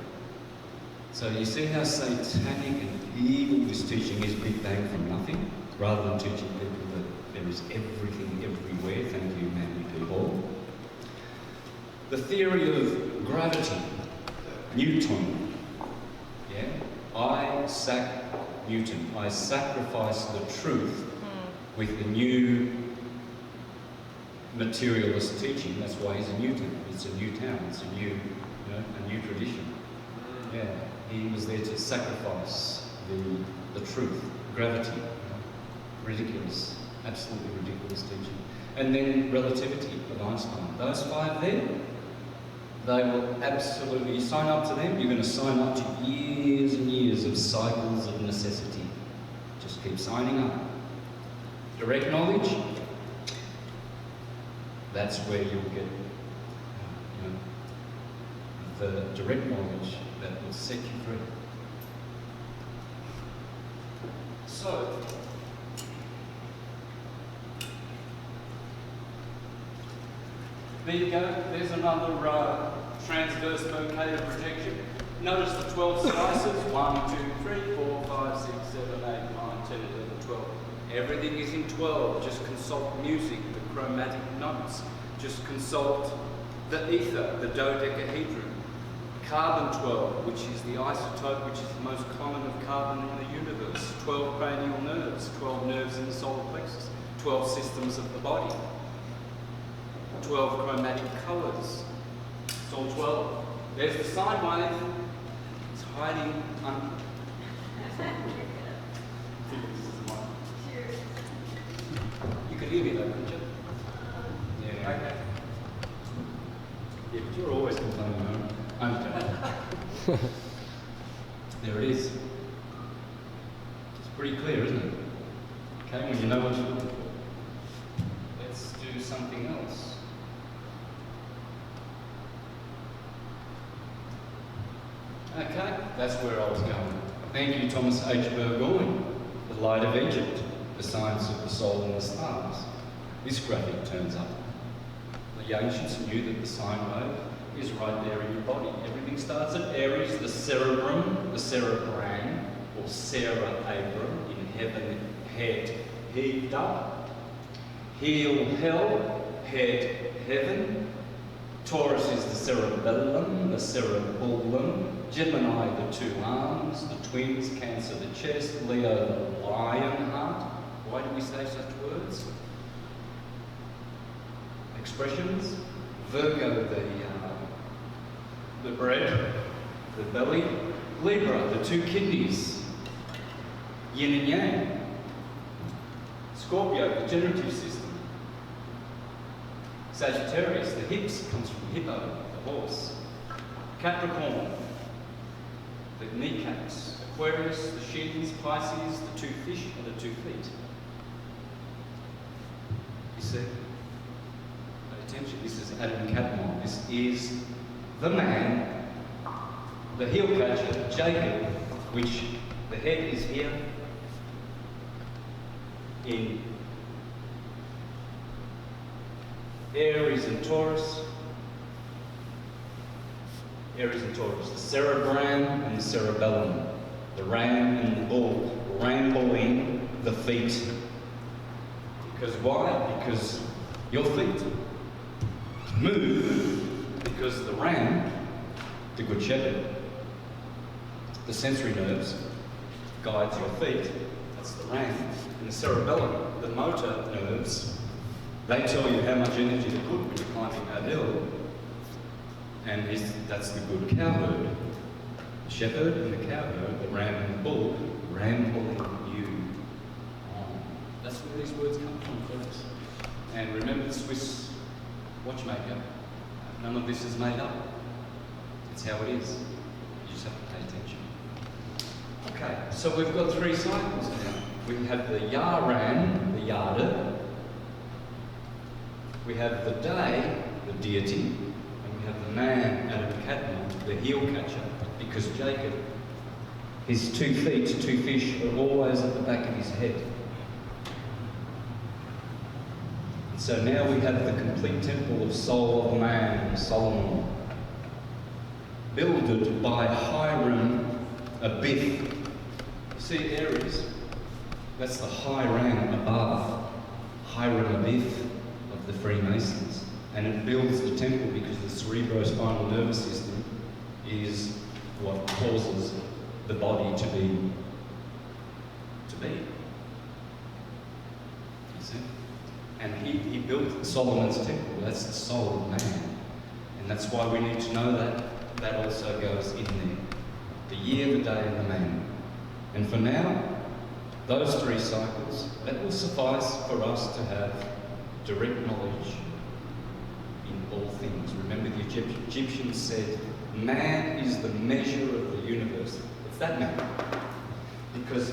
So you see how satanic and evil this teaching is, Big Bang from nothing, rather than teaching people that there is everything everywhere. Thank you, manly people. The theory of gravity, Newton. Newton. I sacrifice the truth with the new materialist teaching. That's why he's a Newton. It's a new town. It's a new, a new tradition. Yeah, he was there to sacrifice the truth, gravity. Ridiculous, absolutely ridiculous teaching. And then relativity of Einstein. Those 5 there, they will absolutely, you sign up to them, you're going to sign up to years and years of cycles of necessity. Just keep signing up. Direct knowledge, that's where you'll get the direct knowledge that will set you free. So, there you go. There's another transverse bouquet of projection. Notice the 12 slices, 1, 2, 3, 4, 5, 6, 7, 8, 9, 10, 11, 12. Everything is in 12. Just consult music, the chromatic notes. Just consult the ether, the dodecahedron. Carbon 12, which is the isotope which is the most common of carbon in the universe. 12 cranial nerves, 12 nerves in the solar plexus, 12 systems of the body, 12 chromatic colours. It's all 12. There's the sine wave. It's hiding under. You could hear me though, couldn't you? Yeah. Okay. Yeah, but you're always complaining, no? I'm joking. There it is. It's pretty clear, isn't it? Okay, when you know what you're looking for. Let's do something else. Okay, that's where I was going. Thank you, Thomas H. Burgoyne. The Light of Egypt, the science of the soul and the stars. This graphic turns up. The ancients knew that the sine wave is right there in your body. Everything starts at Aries, the cerebrum, the cerebran, or cerebrum in heaven, head heaved up. Heel, hell, head, heaven. Taurus is the cerebellum, the cerebellum. Gemini, the two arms, the twins, Cancer, the chest, Leo, the lion heart. Why do we say such words? Expressions. Virgo, the bread, the belly. Libra, the two kidneys, yin and yang. Scorpio, the generative system. Sagittarius, the hips, comes from hippo, the horse. Capricorn, the kneecaps. Aquarius, the shins. Pisces, the two fish and the 2 feet. You see? Pay attention, this is Adam Cadmon. This is the man, the heel catcher, Jacob, which the head is here in Aries and Taurus. Aries and Taurus, the cerebrum and the cerebellum, the ram and the bull, rambling the feet. Because why? Because your feet move, because the ram, the good shepherd, the sensory nerves, guides your feet. That's the ram. And the cerebellum, the motor nerves, they tell you how much energy to put when you're climbing that hill. And that's the good cowherd. The shepherd and the cowherd, the ram and the bull, rambling you on. That's where these words come from, folks. And remember the Swiss watchmaker, none of this is made up. It's how it is. You just have to pay attention. Okay, so we've got 3 cycles now. We have the Yaran, the Yada. We have the day, the deity. Have the man, Adam Cadmon, the heel catcher, because Jacob, his 2 feet, 2 fish, are always at the back of his head. And so now we have the complete temple of soul of man, Solomon, builded by Hiram Abiff. You see Aries? That's the Hiram above, Hiram Abiff of the Freemasons. And it builds the temple because the cerebrospinal nervous system is what causes the body to be. You see? And he built Solomon's temple. That's the soul of man. And that's why we need to know that. That also goes in there. The year, the day, and the man. And for now, those 3 cycles, that will suffice for us to have direct knowledge in all things. Remember, the Egyptians said, man is the measure of the universe. It's that man. Because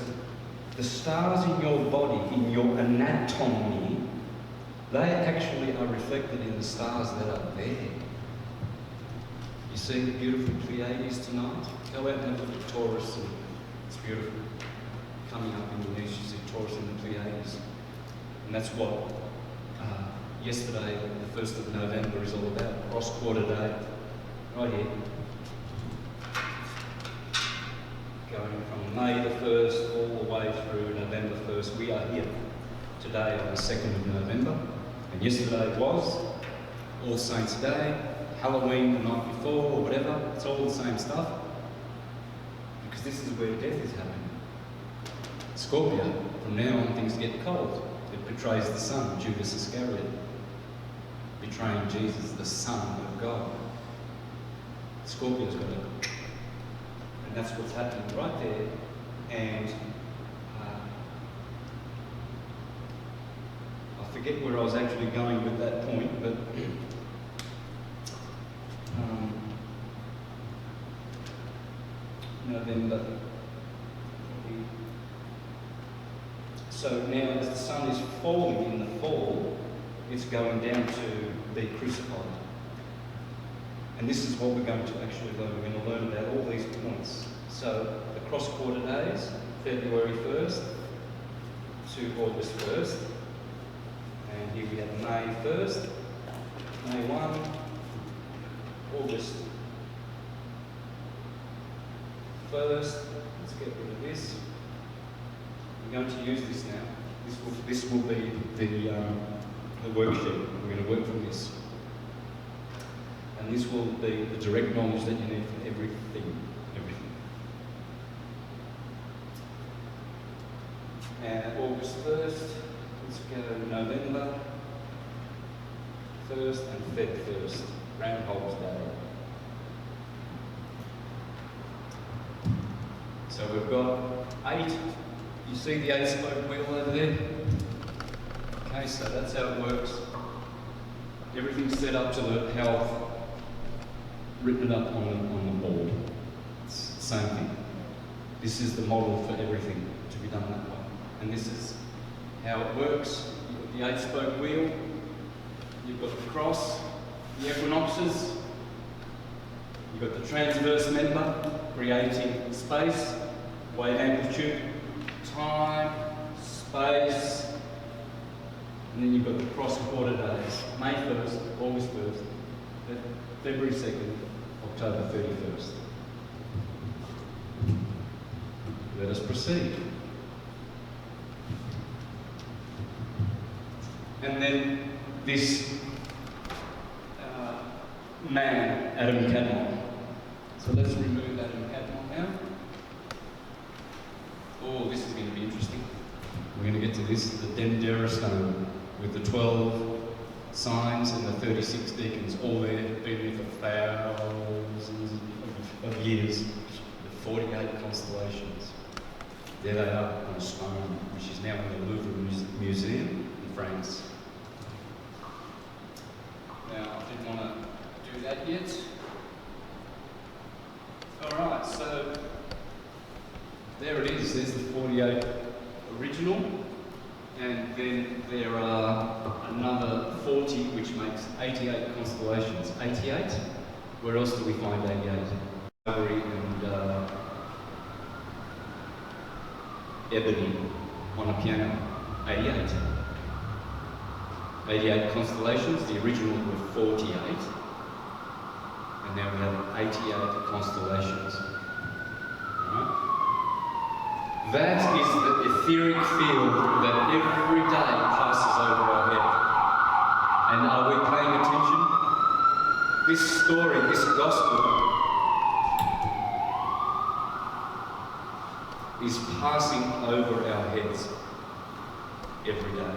the stars in your body, in your anatomy, they actually are reflected in the stars that are there. You see the beautiful Pleiades tonight? Go out and have a look at Taurus, and it's beautiful. Coming up in the east, you see Taurus and the Pleiades. And that's what yesterday, the 1st of November, is all about. Cross-quarter day, right here. Going from May the 1st all the way through November 1st. We are here today on the 2nd of November. And yesterday was All Saints' Day, Halloween the night before, or whatever. It's all the same stuff. Because this is where death is happening. Scorpio, from now on things get cold. It betrays the Son, Judas Iscariot, betraying Jesus, the Son of God. Scorpio's got it. And that's what's happening right there. And I forget where I was actually going with that point, but November. So now as the sun is falling in the fall, it's going down to be crucified. And this is what we're going to actually learn. We're going to learn about all these points. So the cross-quarter days, February 1st to August 1st. And here we have May 1st, May 1, August 1st. Let's get rid of this. We're going to use this now. This will be the worksheet. We're going to work from this. And this will be the direct knowledge that you need for everything. And August 1st, let's go November 1st and Feb 1st, Groundhog's Day. So we've got 8. You see the 8-spoke wheel over there? Okay, so that's how it works. Everything's set up to the health, written up on the board. It's the same thing. This is the model for everything to be done that way. And this is how it works. You've got the 8-spoke wheel, you've got the cross, the equinoxes, you've got the transverse member, creating space, wave amplitude, time, space, and then you've got the cross-quarter days, May 1st, August 1st, February 2nd, October 31st. Let us proceed. And then this man, Adam Catalogue. So let's remove Adam Catalogue now. Oh, this is going to be interesting. We're going to get to this, the Dendera stone, with the 12 signs and the 36 deacons, all there, been there for thousands of years, the 48 constellations. There they are on a stone, which is now in the Louvre Museum in France. Now, I didn't want to do that yet. Alright, so there it is. There's the 48 original, and then there are another 40, which makes 88 constellations. 88? Where else do we find 88? Ivory and ebony on a piano. 88. 88 constellations. The original were 48. And now we have 88 constellations. Right? That is the etheric field that every day passes over our head. And are we paying attention? This story, this gospel, is passing over our heads every day,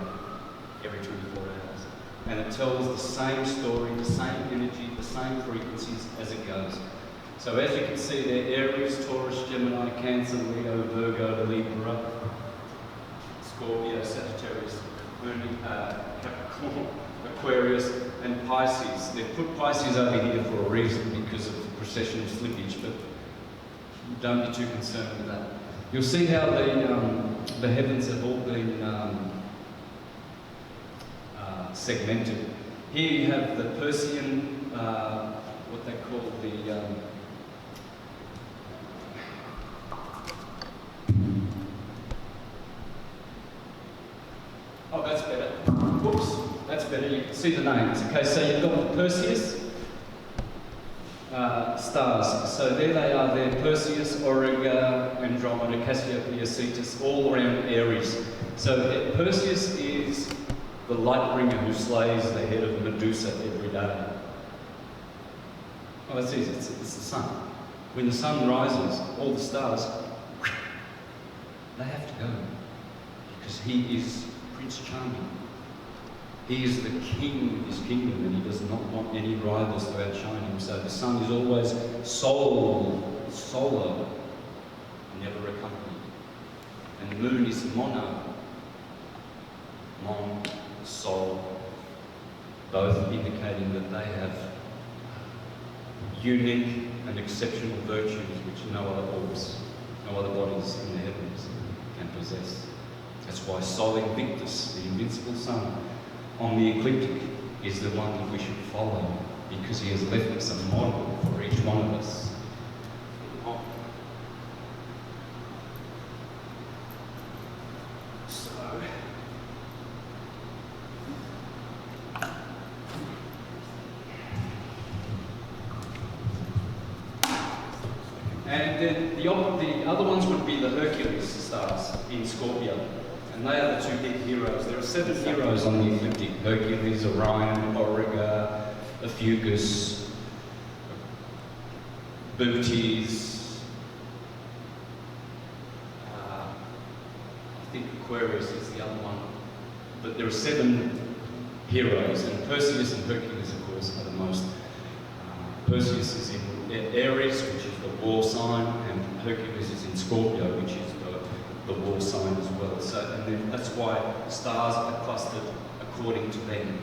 every 24 hours. And it tells the same story, the same energy, the same frequencies as it goes. So as you can see there, Aries, Taurus, Gemini, Cancer, Leo, Virgo, Libra, Scorpio, Sagittarius, Capricorn, Aquarius, and Pisces. They've put Pisces over here for a reason because of the precessional slippage, but don't be too concerned with that. You'll see how the heavens have all been segmented. Here you have the Persian what they call the oh, that's better. Whoops, that's better. You can see the names. Okay, so you've got the Perseus stars. So there they are there: Perseus, Auriga, Andromeda, Cassiopeia, Cetus, all around Aries. So Perseus is the light bringer who slays the head of Medusa every day. Oh, it's easy. It's the sun. When the sun rises, all the stars, they have to go, because he is Prince Charming. He is the king of his kingdom, and he does not want any rivals to outshine him. So the sun is always solar, never accompanied. And the moon is sol, both indicating that they have unique and exceptional virtues which no other orbs, no other bodies in the heavens can possess. That's why Sol Invictus, the invincible sun, on the ecliptic is the one that we should follow, because he has left us a model for each one of us. And then the other ones would be the Hercules stars in Scorpio. And they are the two big heroes. There are 7 heroes on the ecliptic: Hercules, Orion, Auriga, Ophiuchus, Bootes, I think Aquarius is the other one. But there are 7 heroes, and Perseus and Hercules, of course, are the most. Perseus is in Aries, which is the war sign, and Hercules is in Scorpio, which is the war sign as well. So, and then that's why stars are clustered according to them.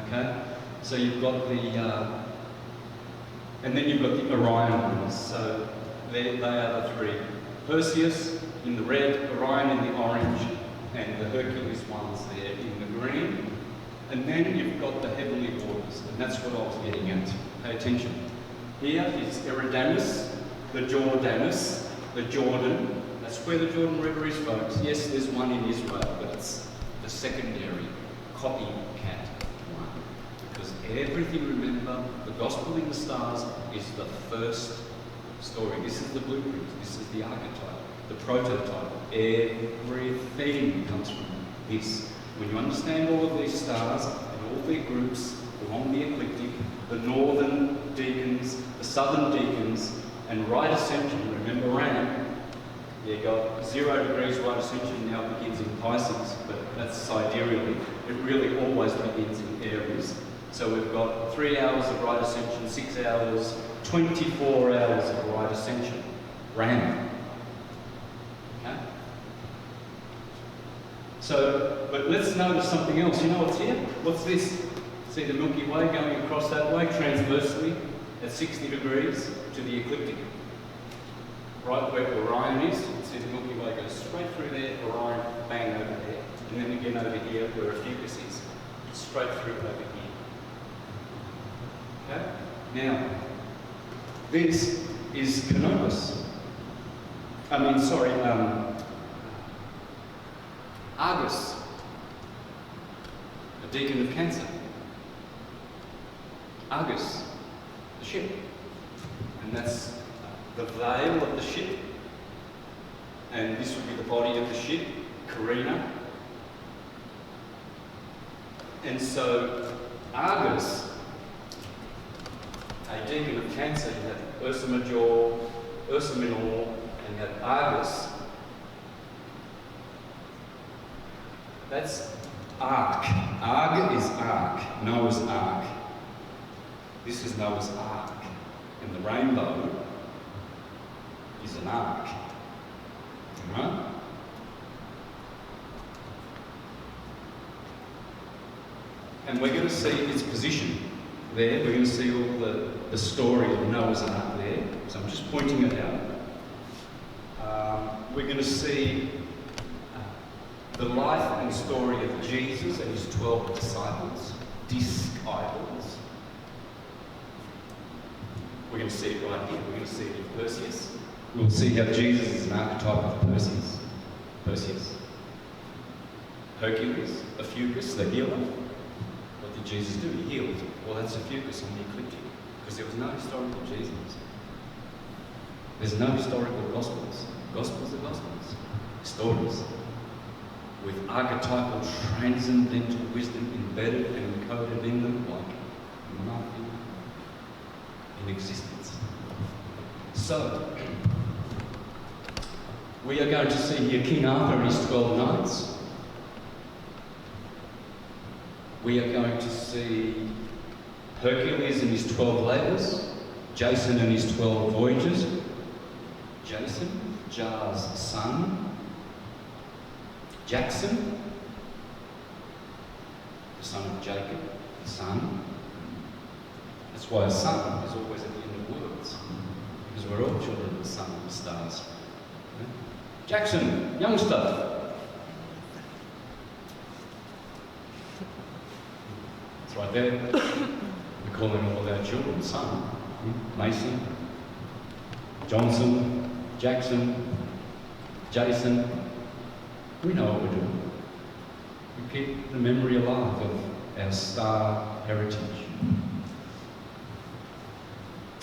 Okay, so you've got the, and then you've got the Orion ones. So they are the 3: Perseus in the red, Orion in the orange, and the Hercules ones there in the green. And then you've got the heavenly waters, and that's what I was getting at. Pay attention. Here is Eridanus, the Jordanus, the Jordan. That's where the Jordan River is, folks. Yes, there's one in Israel, but it's the secondary copycat one. Because everything, remember, the Gospel in the Stars is the first story. This is the blueprint. This is the archetype, the prototype. Everything comes from this. When you understand all of these stars and all their groups along the ecliptic, the northern deacons, the southern deacons, and right ascension, remember Ram, you got 0 degrees right ascension now begins in Pisces, but that's sidereally. It really always begins in Aries. So we've got 3 hours of right ascension, 6 hours, 24 hours of right ascension. Ram. Okay? So, but let's notice something else. You know what's here? What's this? See the Milky Way going across that way, transversely, at 60 degrees to the ecliptic. Right where Orion is, you can see the Milky Way goes straight through there, Orion, bang, over there. And then again over here where Ophiuchus is, straight through over here. Okay? Now, this is Canopus. Argus, a deacon of Cancer. Argus, the ship. And that's the veil of the ship. And this would be the body of the ship, Carina. And so, Argus, a deacon of Cancer, you have Ursa Major, Ursa Minor, and you have Argus. That's Ark. Arg is Ark, Noah's Ark. This is Noah's Ark. And the rainbow is an ark. Right? And we're going to see its position there. We're going to see all the story of Noah's Ark there. So I'm just pointing it out. We're going to see the life and story of Jesus and his 12 disciples, disciples. We're going to see it right here. We're going to see it in Perseus. We'll see how Jesus is an archetype of Perseus. Hercules, a Fucus, the healer. What did Jesus do? He healed. Well, that's a Fucus on the ecliptic, because there was no historical Jesus. There's no historical Gospels. Gospels are Gospels. Stories with archetypal transcendental wisdom embedded and encoded in them like nothing in existence. So, we are going to see here King Arthur and his 12 knights. We are going to see Hercules and his 12 labours, Jason and his 12 voyages. Jason, Jar's son. Jackson, the son of Jacob, the son. That's why a son is always at the end of words, because we're all children of the sun and the stars. Jackson, youngster. It's right there. We call them all our children, son. Mason, Johnson, Jackson, Jason. We know what we're doing. We keep the memory alive of our star heritage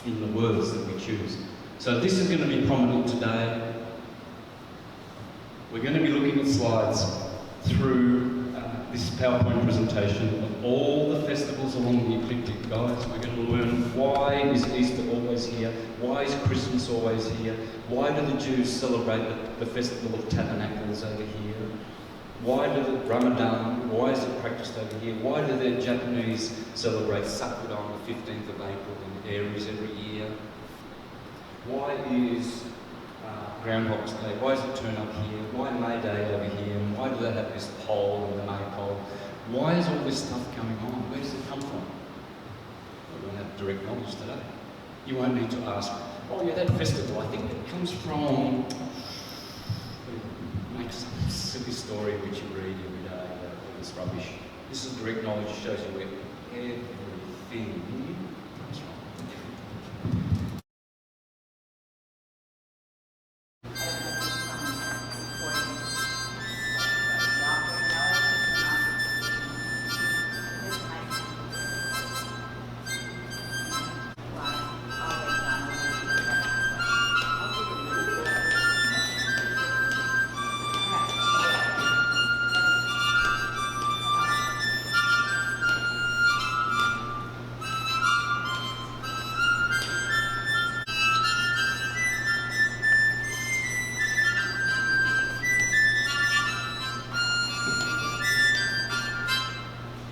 in the words that we choose. So this is going to be prominent today. We're going to be looking at slides through this PowerPoint presentation of all the festivals along the ecliptic, guys. We're going to learn why is Easter always here, why is Christmas always here, why do the Jews celebrate the Festival of Tabernacles over here, why do the Ramadan, why is it practiced over here, why do the Japanese celebrate Sakura on the 15th of April in Aries every year, why is Groundhog's Day, why does it turn up here? Why May Day over here? And why do they have this pole and the maypole? Why is all this stuff coming on? Where does it come from? We don't have direct knowledge today. You won't need to ask, oh yeah, that festival, I think it comes from... Make some silly story which you read every day, all this rubbish. This is direct knowledge, it shows you where everything comes from.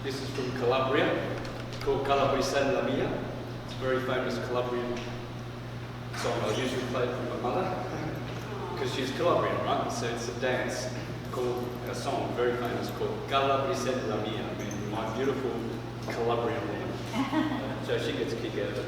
This is from Calabria. It's called Calabrese la Mia. It's a very famous Calabrian song I usually play for my mother because she's Calabrian, right? So it's a dance called, a song very famous called Calabrese la Mia, I mean, my beautiful Calabrian woman. So she gets a kick out of it.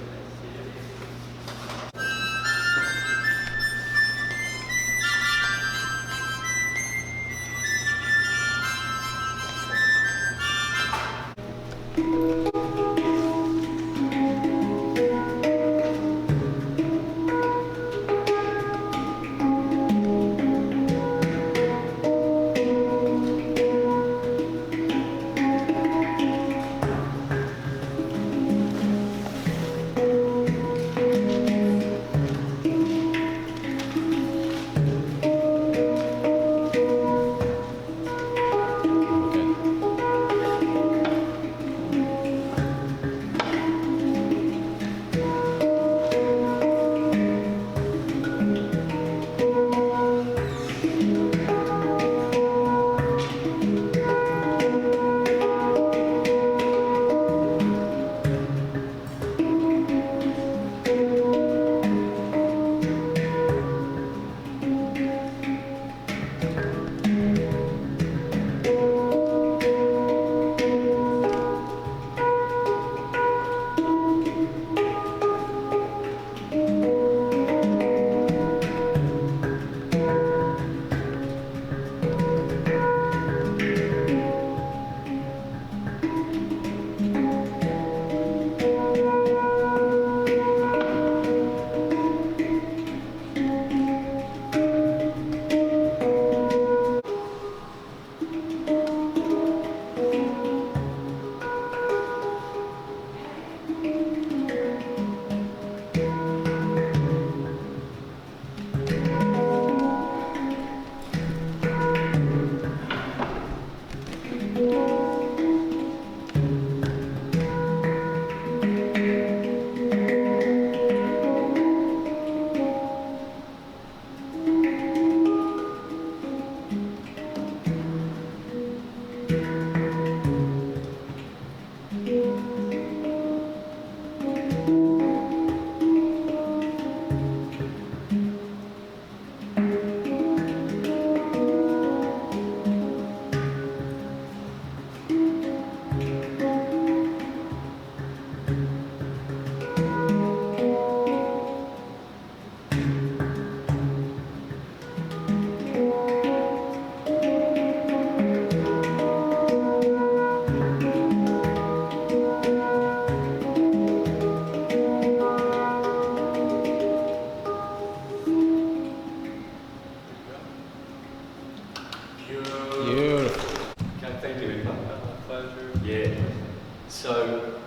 measure. Yeah. So,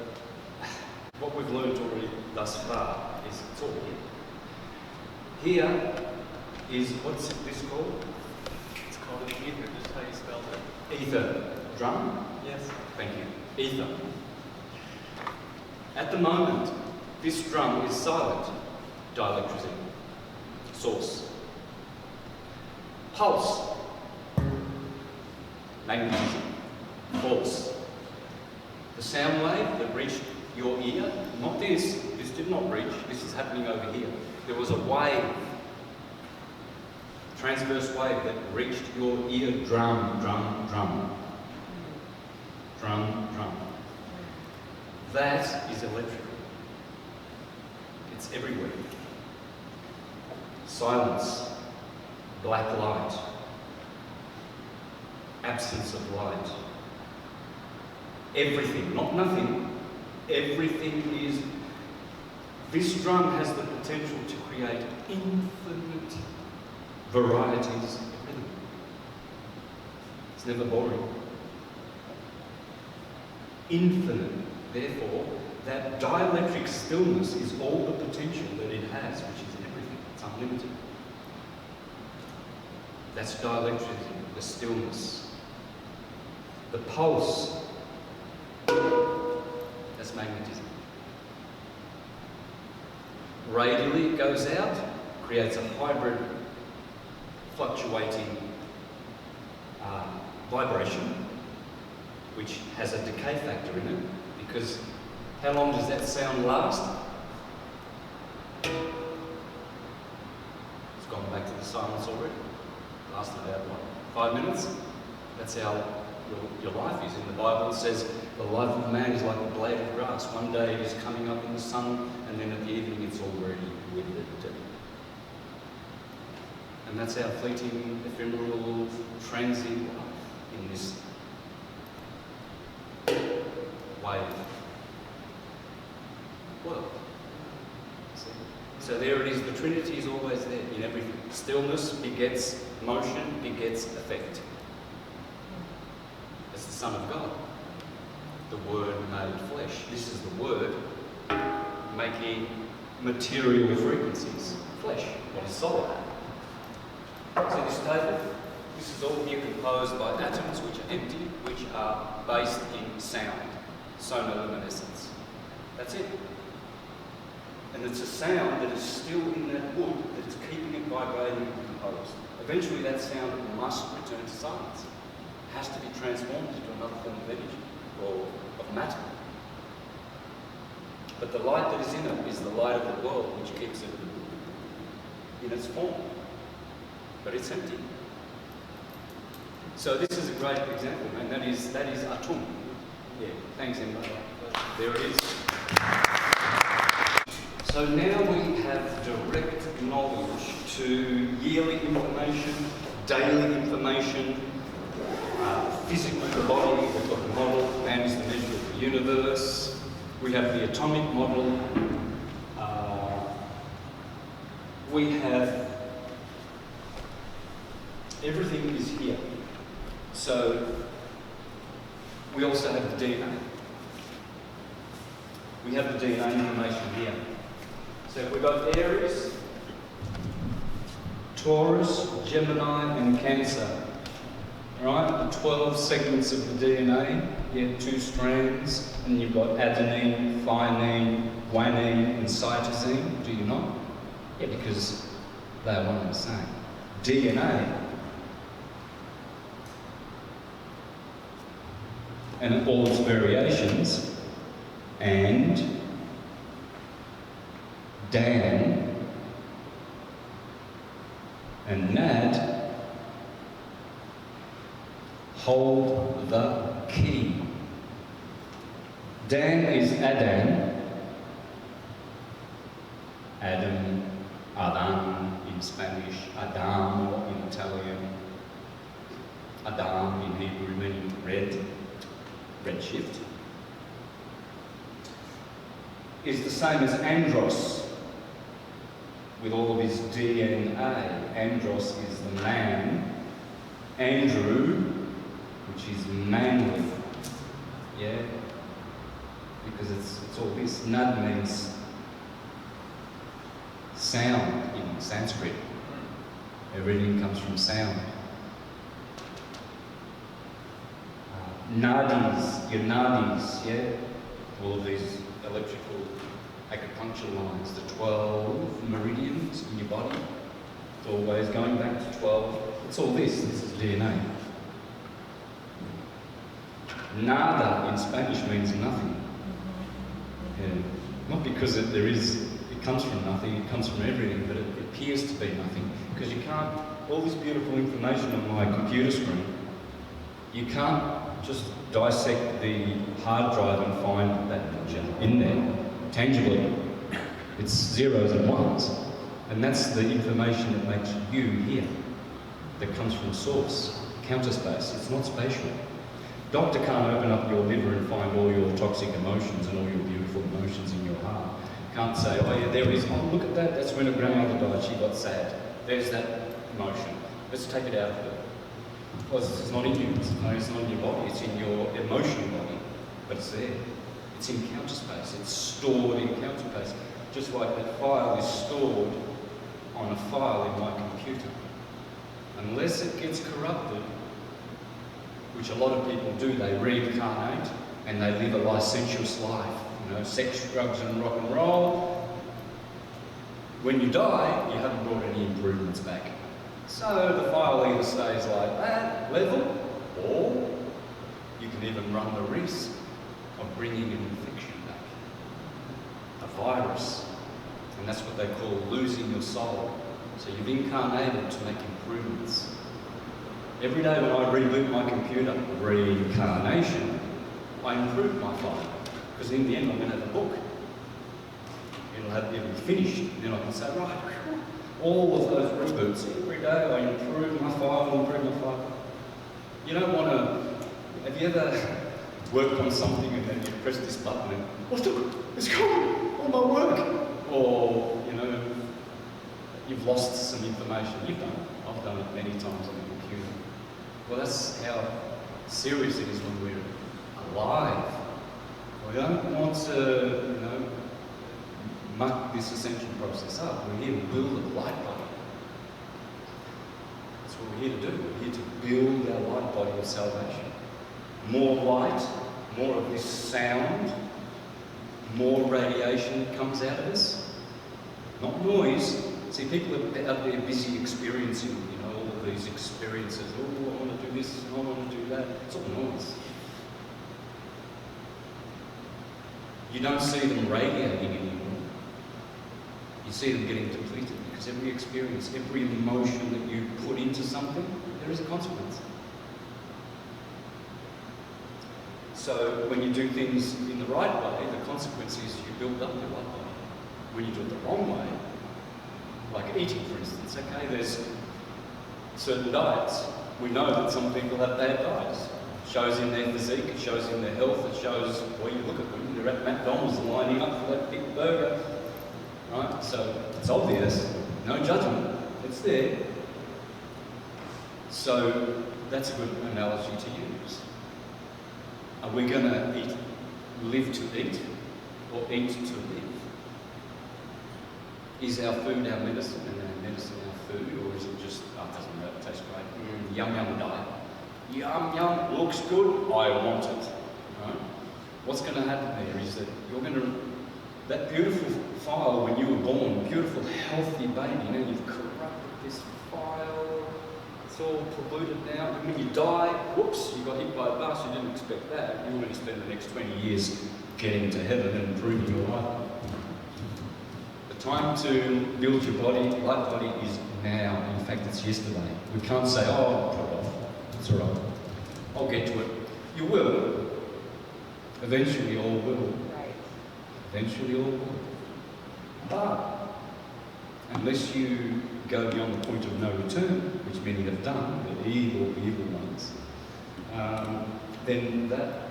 what we've learned already thus far is it's all here. Here is, what's this called? It's called an ether, just how you spelled it. Ether. Drum? Yes. Thank you. Ether. At the moment, this drum is silent. Dielectricity. Source. Pulse. Magnetism. False. The sound wave that reached your ear, not this did not reach, this is happening over here. There was a wave, transverse wave that reached your ear, drum, drum, drum. Drum, drum. That is electrical. It's everywhere. Silence, black light, absence of light. Everything, not nothing, everything is. This drum has the potential to create infinite varieties of rhythm. It's never boring. Infinite. Therefore, that dielectric stillness is all the potential that it has, which is everything. It's unlimited. That's dielectricity, the stillness. The pulse, that's magnetism. Radially it goes out, creates a hybrid, fluctuating vibration, which has a decay factor in it, because how long does that sound last? It's gone back to the silence already. Lasted about, what, 5 minutes? That's how your life is. In the Bible it says, the life of man is like a blade of grass. One day it is coming up in the sun, and then at the evening it's already withered. And that's our fleeting, ephemeral, transient life in this wave world. So there it is, the Trinity is always there in everything. Stillness begets motion, begets effect. It's the Son of God, the Word made flesh. This is the Word making material frequencies, flesh, what is solid. So this table, this is all here composed by atoms which are empty, which are based in sound, sonoluminescence. That's it. And it's a sound that is still in that wood, that is keeping it vibrating and composed. Eventually that sound must return to silence. It has to be transformed into another form of energy, or of matter. But the light that is in it is the light of the world, which keeps it in its form. But it's empty. So this is a great example, and that is atom. Yeah, thanks, Emma. There it is. So now we have direct knowledge to yearly information, daily information, physical body. We've got the model, man is the measure of the universe. We have the atomic model. We have everything is here. So we also have the DNA. We have the DNA information here. So we've got Aries, Taurus, Gemini, and Cancer. Right? The 12 segments of the DNA. You have 2 strands, and you've got adenine, thymine, guanine, and cytosine. Do you not? Yeah, because they are one and the same. DNA. And all its variations, and Dan and Nad hold the key. Dan is Adam, Adam in Spanish, Adam or in Italian, Adam in Hebrew meaning redshift, is the same as Andros, with all of his DNA. Andros is the man. Andrew, which is manly. Yeah? Because it's all this. Nad means sound in Sanskrit. Everything comes from sound. Nadis, your nadis, yeah? All of these electrical acupuncture lines, the 12 meridians in your body. It's always going back to 12. It's all this is DNA. Nada in Spanish means nothing. Yeah. Not because it comes from nothing, it comes from everything, but it appears to be nothing. Because you can't, all this beautiful information on my computer screen, you can't just dissect the hard drive and find that picture in there, tangibly. It's zeros and ones. And that's the information that makes you here, that comes from source, counter space. It's not spatial. Doctor can't open up your liver and find all your toxic emotions and all your beautiful emotions in your heart. Can't say, oh yeah, there it is. Oh, look at that. That's when her grandmother died. She got sad. There's that emotion. Let's take it out of her. Well, it's not in you. It's not in your body. It's in your emotional body. But it's there. It's in counter space. It's stored in counter space. Just like that file is stored on a file in my computer. Unless it gets corrupted, which a lot of people do, they reincarnate and they live a licentious life. You know, sex, drugs and rock and roll. When you die, you haven't brought any improvements back. So the file either stays like that, level, or you can even run the risk of bringing an infection back. A virus. And that's what they call losing your soul. So you've incarnated to make improvements. Every day when I reboot my computer, reincarnation, I improve my file. Because in the end, I'm going to have a book. It'll be finished. Then I can say, right, all of those reboots, every day I improve my file, You don't want to... Have you ever worked on something and then you press this button and, oh look, it's gone, all my work. Or, you know, you've lost some information. You've done it. I've done it many times on the computer. Well, that's how serious it is when we're alive. We don't want to, you know, muck this ascension process up. We're here to build a light body. That's what we're here to do. We're here to build our light body of salvation. More light, more of this sound, more radiation comes out of us. Not noise. See, people are out there busy experiencing, you know, all of these experiences. Oh, I want to do this, and I want to do that. It's all noise. You don't see them radiating anymore. You see them getting depleted because every experience, every emotion that you put into something, there is a consequence. So when you do things in the right way, the consequence is you build up your light body. When you do it the wrong way, like eating for instance, okay, there's certain diets. We know that some people have bad diets. It shows in their physique, it shows in their health, it shows where you look at them. They're at McDonald's lining up for that big burger. Right? So it's obvious, no judgment, it's there. So that's a good analogy to use. Are we going to live to eat, or eat to live? Is our food our medicine, and our medicine our food, or is it just, oh, it doesn't matter, it tastes great, yum yum diet. Yum yum, looks good, I want it. Right? What's going to happen there is that you're going to, that beautiful file when you were born, beautiful healthy baby, you know, you've corrupted this file, it's all polluted now, and when you die, whoops, you got hit by a bus, you didn't expect that, you're going to spend the next 20 years getting to heaven and improving your life. The time to build your body, light body, is now. In fact, it's yesterday. We can't say, oh, I'll put it off. It's all right. I'll get to it. You will. Eventually, all will. Right. Eventually, all will. But unless you go beyond the point of no return, which many have done, the evil ones, then that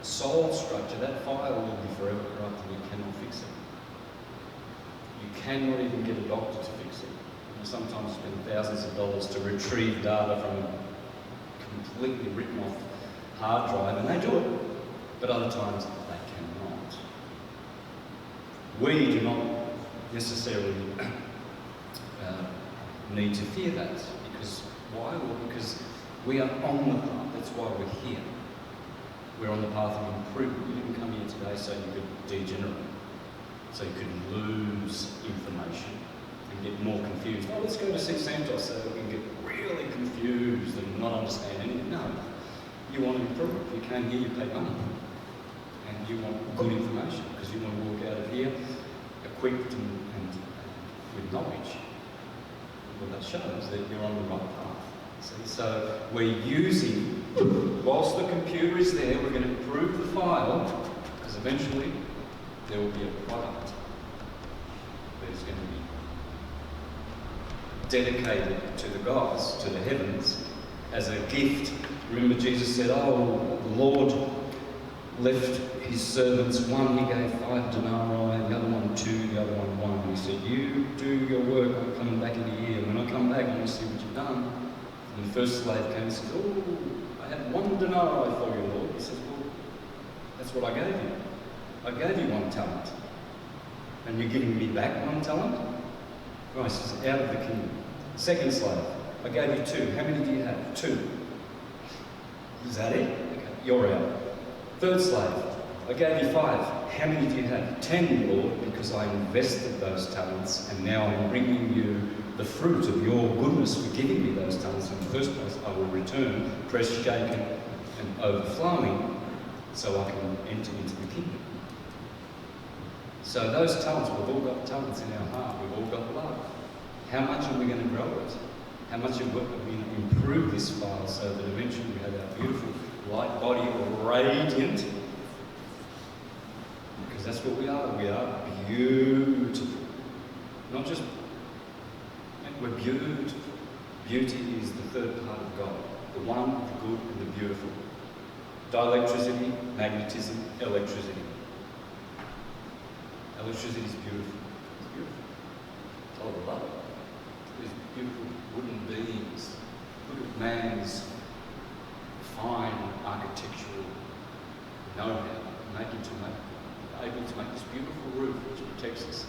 soul structure, that file will be forever corrupted. You cannot fix it. You cannot even get a doctor to fix it. You sometimes spend thousands of dollars to retrieve data from a completely written off hard drive, and they do it. but other times they cannot. We do not necessarily need to fear that, because why? Well, because we are on the path. That's why we're here. We're on the path of improvement. You didn't come here today so you could degenerate, so you could lose information and get more confused. Oh, let's go to see Santos so that we can get really confused and not understand anything. No, you want to improve. You came here, you pay money, and you want good information because you want to walk out of here equipped and with knowledge. Well, that shows that you're on the right path. See? So we're using, whilst the computer is there, we're going to improve the file, because eventually there will be a product that is going to be dedicated to the gods, to the heavens, as a gift. Remember, Jesus said, oh, the Lord left his servants, one he gave 5 denarii, the other one 2, the other one 1. And he said, you do your work, I'm coming back in a year. And when I come back, I want to see what you've done. And the first slave came and says, oh, I had 1 denarii for you, Lord. He says, well, that's what I gave you. I gave you 1 talent. And you're giving me back 1 talent? Right, he says, out of the kingdom. Second slave, I gave you 2. How many do you have? 2. Is that it? Okay, you're out. Third slave, I gave you 5. How many do you have? 10, Lord, because I invested those talents, and now I'm bringing you the fruit of your goodness for giving me those talents. In the first place, I will return, pressed, shaken, and overflowing, so I can enter into the kingdom. So those talents, we've all got talents in our heart. We've all got love. How much are we going to grow it? How much are we going to improve this file so that eventually we have our beautiful light body radiant? Because that's what we are. We are beautiful. Not just, we're beautiful. Beauty is the third part of God. The one, the good, and the beautiful. Dielectricity, magnetism, electricity. Electricity is beautiful. It's beautiful. I love it. These beautiful wooden beings. Look at man's fine architectural know-how, able to make this beautiful roof which protects us.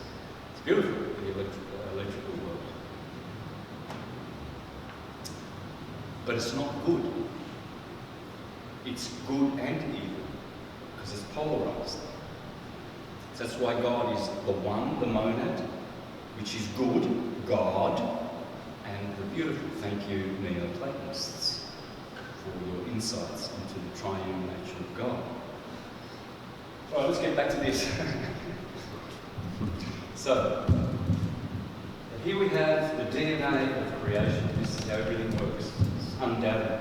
It's beautiful in the electrical world. But it's not good. It's good and evil, because it's polarized. So that's why God is the one, the monad, which is good, God, and the beautiful. Thank you, Neoplatonists, for your insights into the triune nature of God. All right, let's get back to this. So, here we have the DNA of creation. This is how everything works. It's undoubted.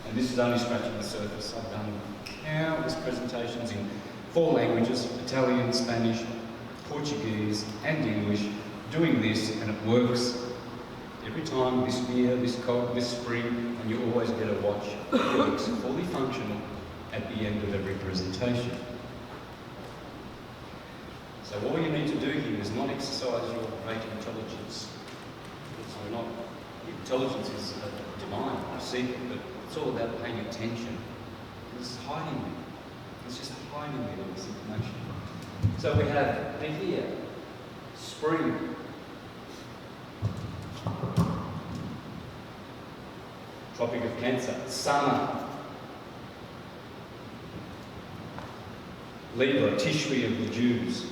And this is only scratching the surface. I've done countless presentations in 4 languages, Italian, Spanish, Portuguese, and English, doing this, and it works every time, this year, this spring, and you always get a watch. It works fully functional at the end of every presentation. So all you need to do here is not exercise your great intelligence. So not, intelligence is divine, a secret, but it's all about paying attention. It's hiding there. It's just hiding there, all this information. So we have here, spring. Tropic of Cancer, summer. Libra, Tishri of the Jews.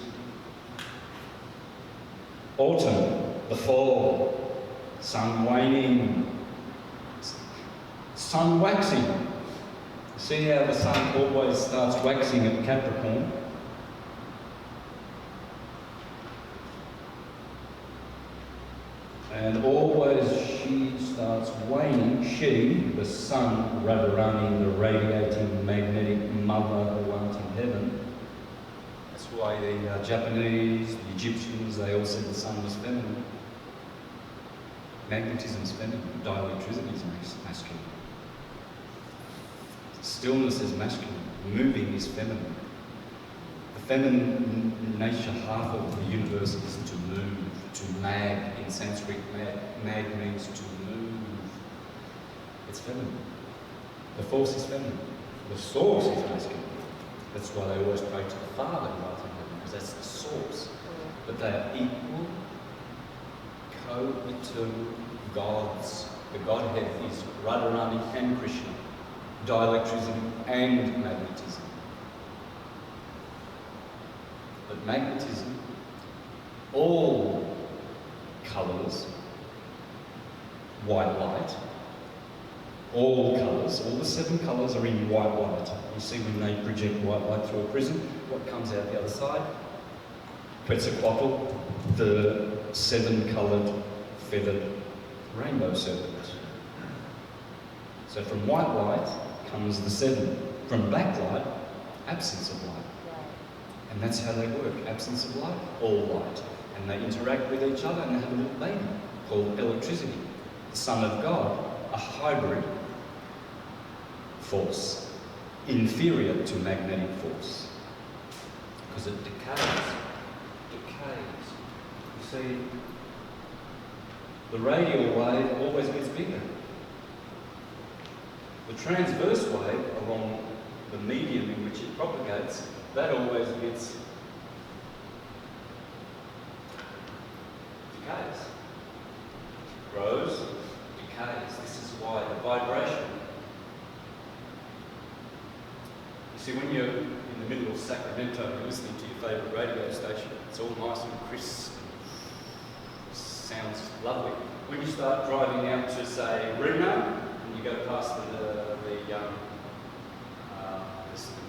Autumn, the fall. Sun waning. Sun waxing. See how the sun always starts waxing at Capricorn? And always she starts waning, she, the sun, Radharani, the radiating magnetic mother who art in heaven. That's why the Japanese, the Egyptians, they all said the sun was feminine. Magnetism is feminine, dielectricity is masculine. Stillness is masculine, moving is feminine. The feminine nature, half of the universe, is to move, to mag. In Sanskrit, mag means to move. It's feminine. The force is feminine. The source is masculine. That's why they always pray to the Father rather than heaven, because that's the source. But they are equal, co-eternal gods. The Godhead is Radharani and Krishna, dielectricity and magnetism. But magnetism, all colours, white light, all colours, all the 7 colours are in white light. You see when they project white light through a prism, what comes out the other side? Quetzalcoatl, the 7-coloured feathered rainbow serpent. So from white light comes the 7. From black light, absence of light. And that's how they work, absence of light, all light. And they interact with each other and they have a little baby called electricity. The Son of God, a hybrid force, inferior to magnetic force. Because it decays. You see, the radial wave always gets bigger. The transverse wave along the medium in which it propagates, that always gets decays. Grows, decays. This is why the vibration. You see, when you're in the middle of Sacramento, you're listening to your favourite radio station, it's all nice and crisp. Sounds lovely. When you start driving out to, say, Reno, and you go past the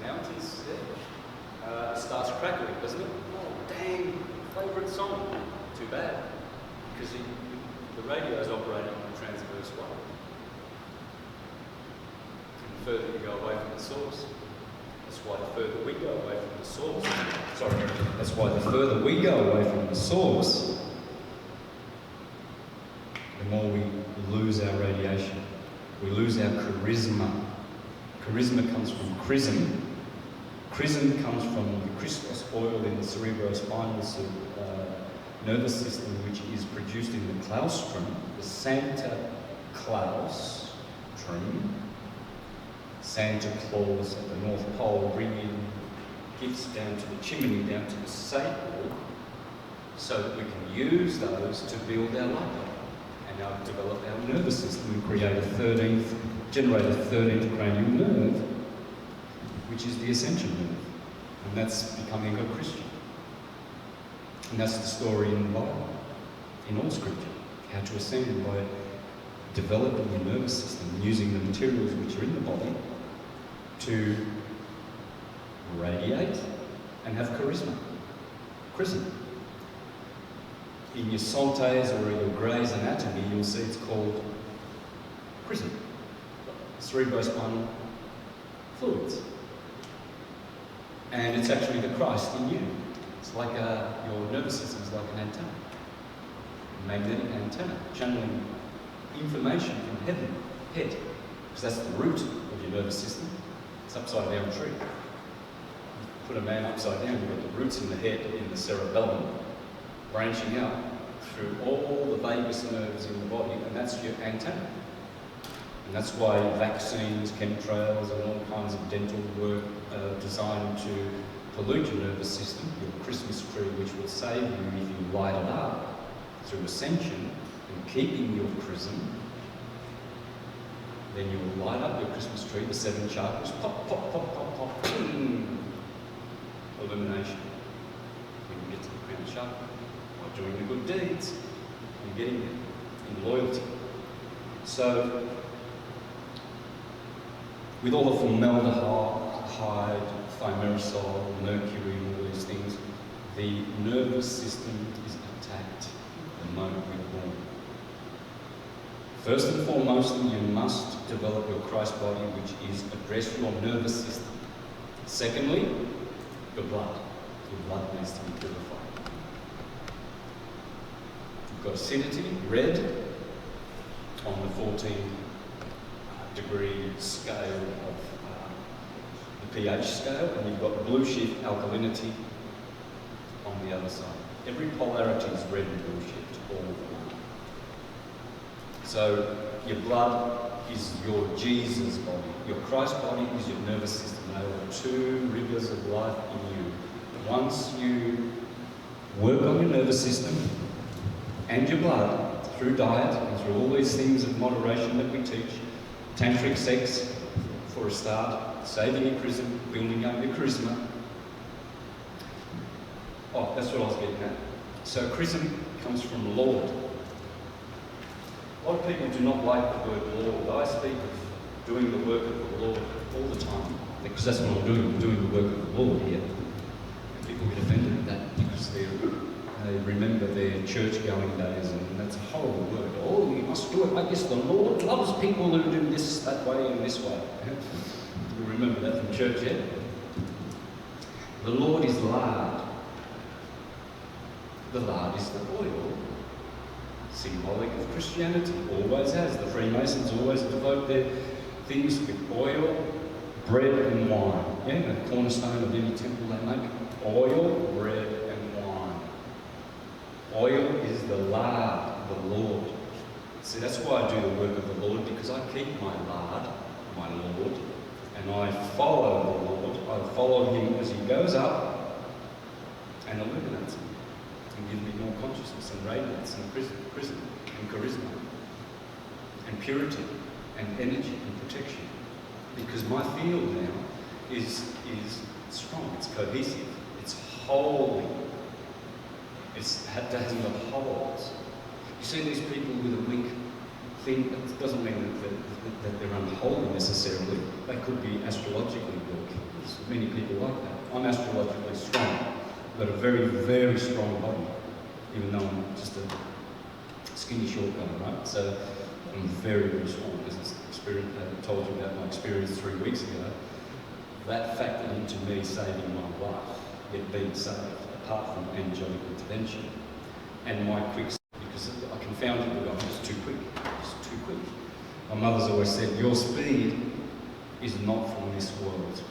mountains there, it starts crackling, doesn't it? Oh, dang, favourite song. Too bad, because the radio is operating on a transverse wave. And the further you go away from the source, that's why the further we go away from the source, that's why the further we go away from the source, the more we lose our radiation. We lose our charisma. Charisma comes from chrism. Chrism comes from the Christos oil in the cerebrospinal nervous system, which is produced in the claustrum, the Santa Claus tree. Santa Claus at the North Pole bringing gifts down to the chimney, down to the sacred, so that we can use those to build our life and now develop our nervous system and generate a 13th cranial nerve, which is the ascension nerve. And that's becoming a Christian. And that's the story in the Bible, in all scripture, how to ascend by developing your nervous system, using the materials which are in the body to radiate and have charisma. Chrism. In your Santos or your Gray's Anatomy, you'll see it's called chrism, cerebrospinal fluids. And it's actually the Christ in you. It's like your nervous system is like an antenna, a magnetic antenna, channeling information from heaven, head, because that's the root of your nervous system. It's upside down tree. Put a man upside down, you've got the roots in the head, in the cerebellum, branching out through all the vagus nerves in the body, and that's your antenna. And that's why vaccines, chemtrails, and all kinds of dental work are designed to pollute your nervous system, your Christmas tree, which will save you if you light it up through ascension and keeping your chrism. Then you will light up your Christmas tree, the 7 chakras, pop, pop, pop, pop, pop, boom. Illumination. When you get to the crown chakra, by doing the good deeds, and getting there in loyalty. So, with all the formaldehyde, thimerosal, mercury, all these things, the nervous system is attacked the moment we're born. First and foremost, you must develop your Christ body, which is address your nervous system. Secondly, your blood. Your blood needs to be purified. You've got acidity, red, on the 14-degree scale of the pH scale, and you've got blue shift, alkalinity, on the other side. Every polarity is red and blue shift, all of them. So your blood is your Jesus body. Your Christ body is your nervous system. They are two rivers of life in you. Once you work on your nervous system and your blood through diet and through all these things of moderation that we teach, tantric sex for a start, saving your charisma, building up your charisma. Oh, that's what I was getting at. So charisma comes from Lord. A lot of people do not like the word Lord. I speak of doing the work of the Lord all the time, because that's what I'm doing the work of the Lord here. And people get offended at that because they remember their church-going days, and that's a horrible word. Oh, you must do it like this. The Lord loves people who do this, that way, and this way. You remember that from church, yeah? The Lord is lard. The lard is the oil, symbolic of Christianity, always has. The Freemasons always devote their things with oil, bread and wine. Yeah, the cornerstone of any temple they make. Oil, bread and wine. Oil is the lard, the Lord. See, that's why I do the work of the Lord, because I keep my lard, my Lord, and I follow the Lord. I follow him as he goes up and illuminates him. And give me more consciousness and radiance and charisma and purity and energy and protection. Because my field now is strong, it's cohesive, it's holy, it hasn't got holes. You see these people with a weak thing, it doesn't mean that they're unholy necessarily. They could be astrologically weak. There's many people like that. I'm astrologically strong. I've got a very, very strong body, even though I'm just a skinny short guy, right? So I'm very, very strong. Because I told you about my experience 3 weeks ago. That factored into me saving my life, it being saved, apart from angelic intervention. And my quick, because I confounded the guy, just too quick, just too quick. My mother's always said, your speed is not from this world.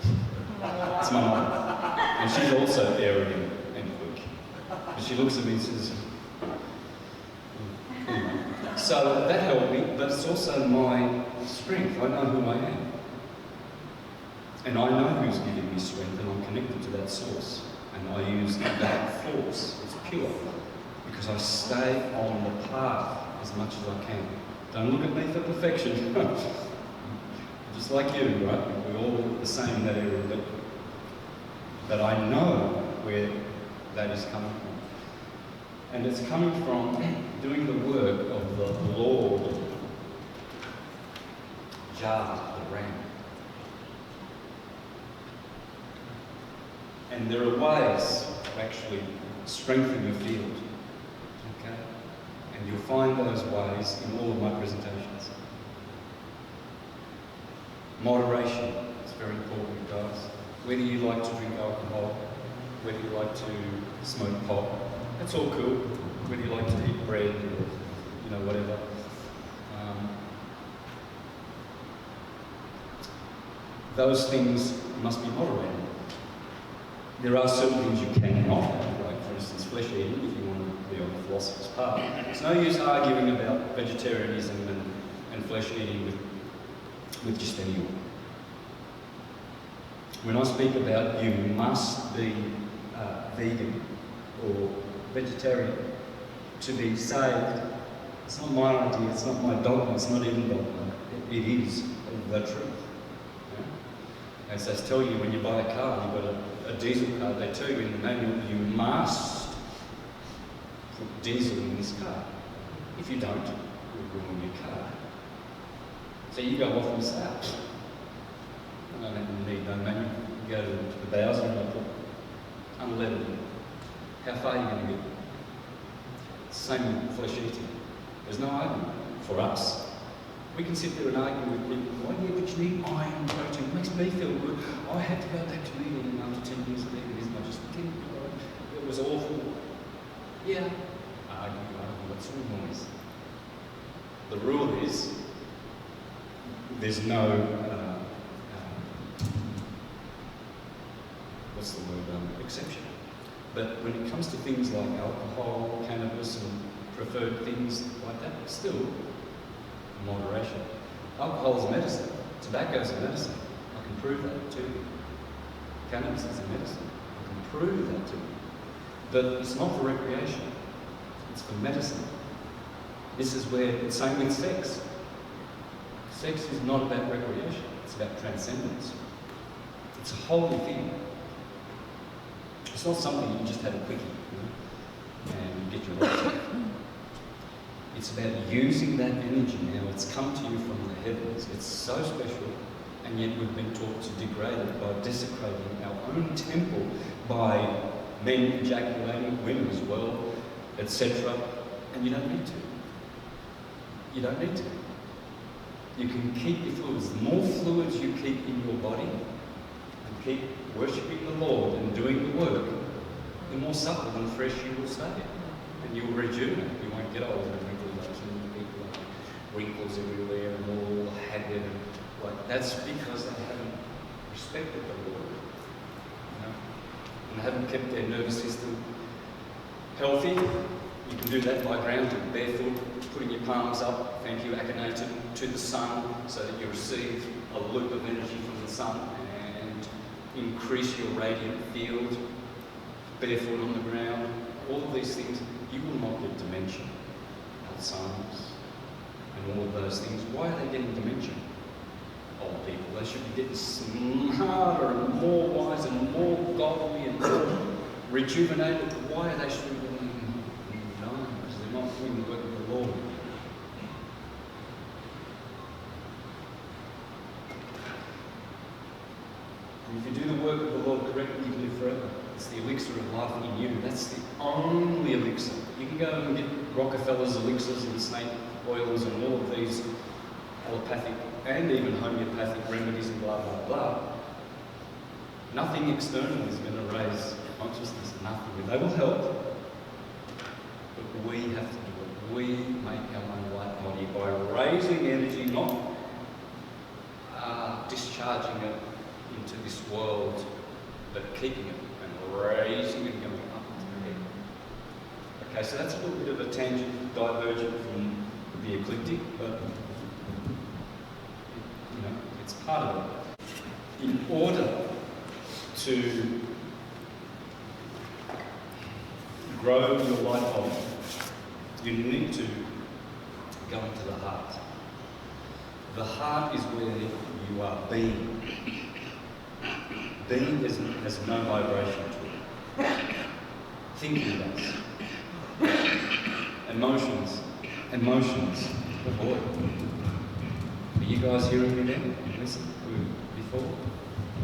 It's my mother. And she's also arrogant and quick. And she looks at me and says, anyway. So that helped me, but it's also my strength. I know who I am. And I know who's giving me strength, and I'm connected to that source. And I use that force. It's pure. Because I stay on the path as much as I can. Don't look at me for perfection. Just like you, right? We're all the same in that area. But I know where that is coming from. And it's coming from doing the work of the Lord, Jah, the ram. And there are ways to actually strengthen your field. Okay? And you'll find those ways in all of my presentations. Moderation is very important, guys. Whether you like to drink alcohol, whether you like to smoke pot, that's all cool. Whether you like to eat bread or, whatever. Those things must be moderated. There are certain things you cannot have, like for instance flesh eating, if you want to be on the philosopher's path. It's no use arguing about vegetarianism and flesh eating with just anyone. When I speak about you must be vegan or vegetarian to be saved, it's not my idea, it's not my dogma, it's not even dogma. It is the truth. Yeah? As they tell you when you buy a car, you've got a diesel car, they tell you in the manual you must put diesel in this car. If you don't, you'll ruin your car. So you go off and say, I don't need no manual. You go to the Bowser and I put unleaded. How far are you going to get? Same with flesh eating. There's no argument for us. We can sit there and argue with people, oh yeah, but you need iron protein. It makes me feel good. I had to go back to eating after 10 years of eating this much. It was awful. Yeah. Argue, what's the noise? The rule is, there's no, what's the word, exception. But when it comes to things like alcohol, cannabis and preferred things like that, still moderation. Alcohol is medicine. Tobacco is a medicine. I can prove that to you. Cannabis is a medicine. I can prove that to you. But it's not for recreation. It's for medicine. This is where it's same with sex. Sex is not about recreation. It's about transcendence. It's a holy thing. It's not something you just have a quickie, and get your life. It's about using that energy now. It's come to you from the heavens. It's so special, and yet we've been taught to degrade it by desecrating our own temple, by men ejaculating, women as well, etc. And you don't need to. You don't need to. You can keep your fluids. The more fluids you keep in your body and keep worshipping the Lord and doing the work, the more supple and fresh you will stay. And you'll rejuvenate. You won't get old and wrinkles and people have wrinkles everywhere and all haggard and like that's because they haven't respected the Lord. And they haven't kept their nervous system healthy. You can do that by grounding, barefoot, putting your palms up, thank you, acconated, to the sun so that you receive a loop of energy from the sun and increase your radiant field, barefoot on the ground, all of these things. You will not get dementia, Alzheimer's, and all of those things. Why are they getting dementia? Old people, they should be getting smarter and more wise and more godly and more rejuvenated. Why are they still getting young? Because they're not doing the work of the Lord. And if you do the work of the Lord correctly, you can live forever. It's the elixir of life in you. That's the only elixir. You can go and get Rockefeller's elixirs and snake oils and all of these allopathic and even homeopathic remedies and blah, blah, blah. Nothing external is going to raise consciousness, nothing. They will help, but we have to do it. We make our own light body by raising energy, not discharging it into this world, but keeping it and raising it and going up into the head. Okay, so that's a little bit of a tangent, divergent from the ecliptic, but it's part of it. In order to grow your light body, you need to go into the heart. The heart is where you are being. Being has no vibration to it. Thinking does. Emotions. Oh boy. Are you guys hearing me now? Listen, before?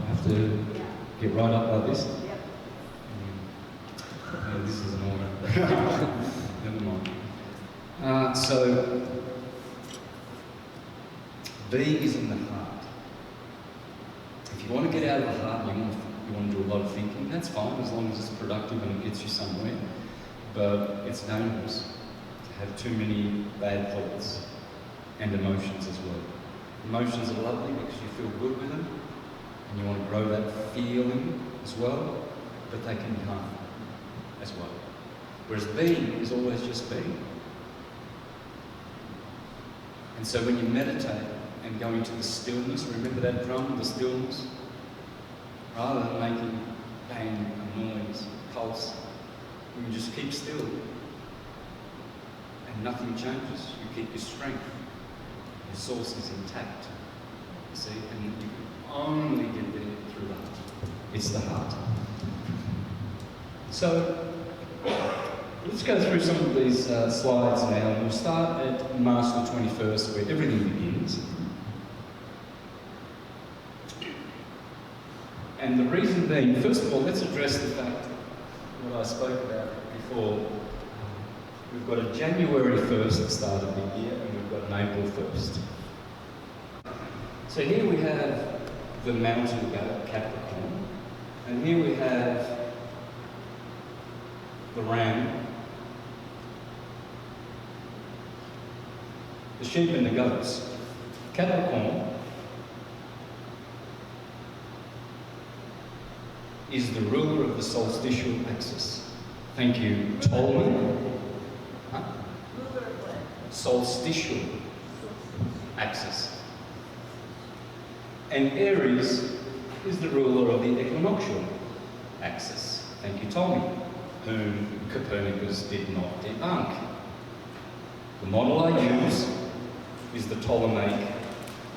I have to get right up like this? Yep. This is annoying. Never mind. So, being is in the heart. If you want to get out of the heart and you want to do a lot of thinking, that's fine as long as it's productive and it gets you somewhere. But it's dangerous to have too many bad thoughts and emotions as well. Emotions are lovely because you feel good with them and you want to grow that feeling as well, but they can be harmful as well. Whereas being is always just being. And so when you meditate and go into the stillness, remember that drum, the stillness? Rather than making bang, a noise, pulse, you just keep still. And nothing changes. You keep your strength. Your source is intact. You see? And you can only get there through the heart. It's the heart. So, let's go through some of these slides now. We'll start at March the 21st, where everything begins. And the reason being, first of all, let's address the fact, what I spoke about before. We've got a January 1st at the start of the year, and we've got an April 1st. So here we have the mountain goat, Capricorn, and here we have the ram, the sheep and the goats. Capricorn is the ruler of the solstitial axis. Thank you, Tolman. Huh? Solstitial axis. And Aries is the ruler of the equinoctial axis. Thank you, Tommy, whom Copernicus did not debunk. The model I use is the Ptolemaic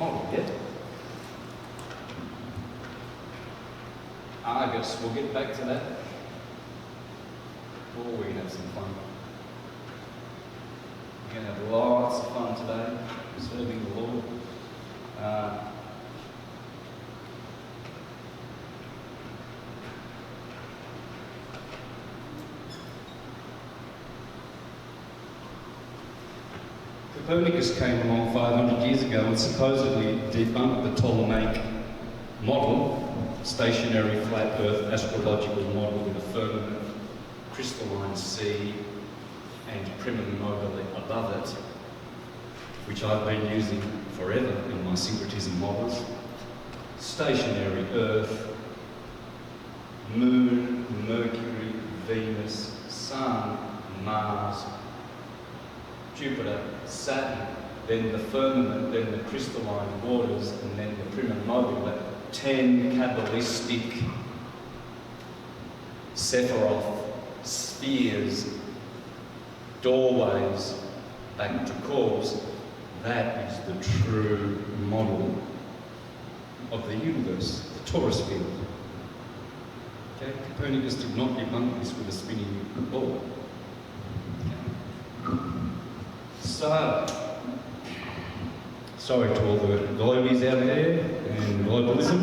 model, yeah? Argus, we'll get back to that. Oh, we're going to have some fun. We're going to have lots of fun today, serving the Lord. Copernicus came along 500 years ago and supposedly debunked the Ptolemaic model, stationary flat earth astrological model with a firmament, crystalline sea and primum mobile above it, which I've been using forever in my syncretism models. Stationary earth, moon, Mercury, Venus, Sun, Mars, Jupiter, Saturn, then the firmament, then the crystalline waters, and then the primum mobile, 10 Kabbalistic Sephiroth spheres, doorways back to cause. That is the true model of the universe, the torus field. Okay? Copernicus did not debunk this with a spinning ball. Okay? So, sorry to all the globies out there and globalism.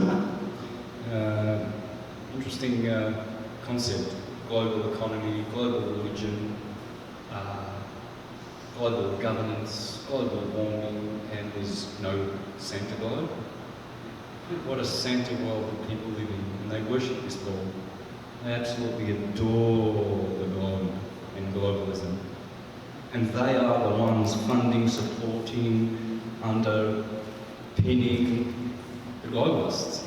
Interesting concept. Global economy, global religion, global governance, global warming, and there's no Santa globe. What a Santa world that people live in, and they worship this Lord. They absolutely adore the globe and globalism. And they are the ones funding, supporting, underpinning the globalists.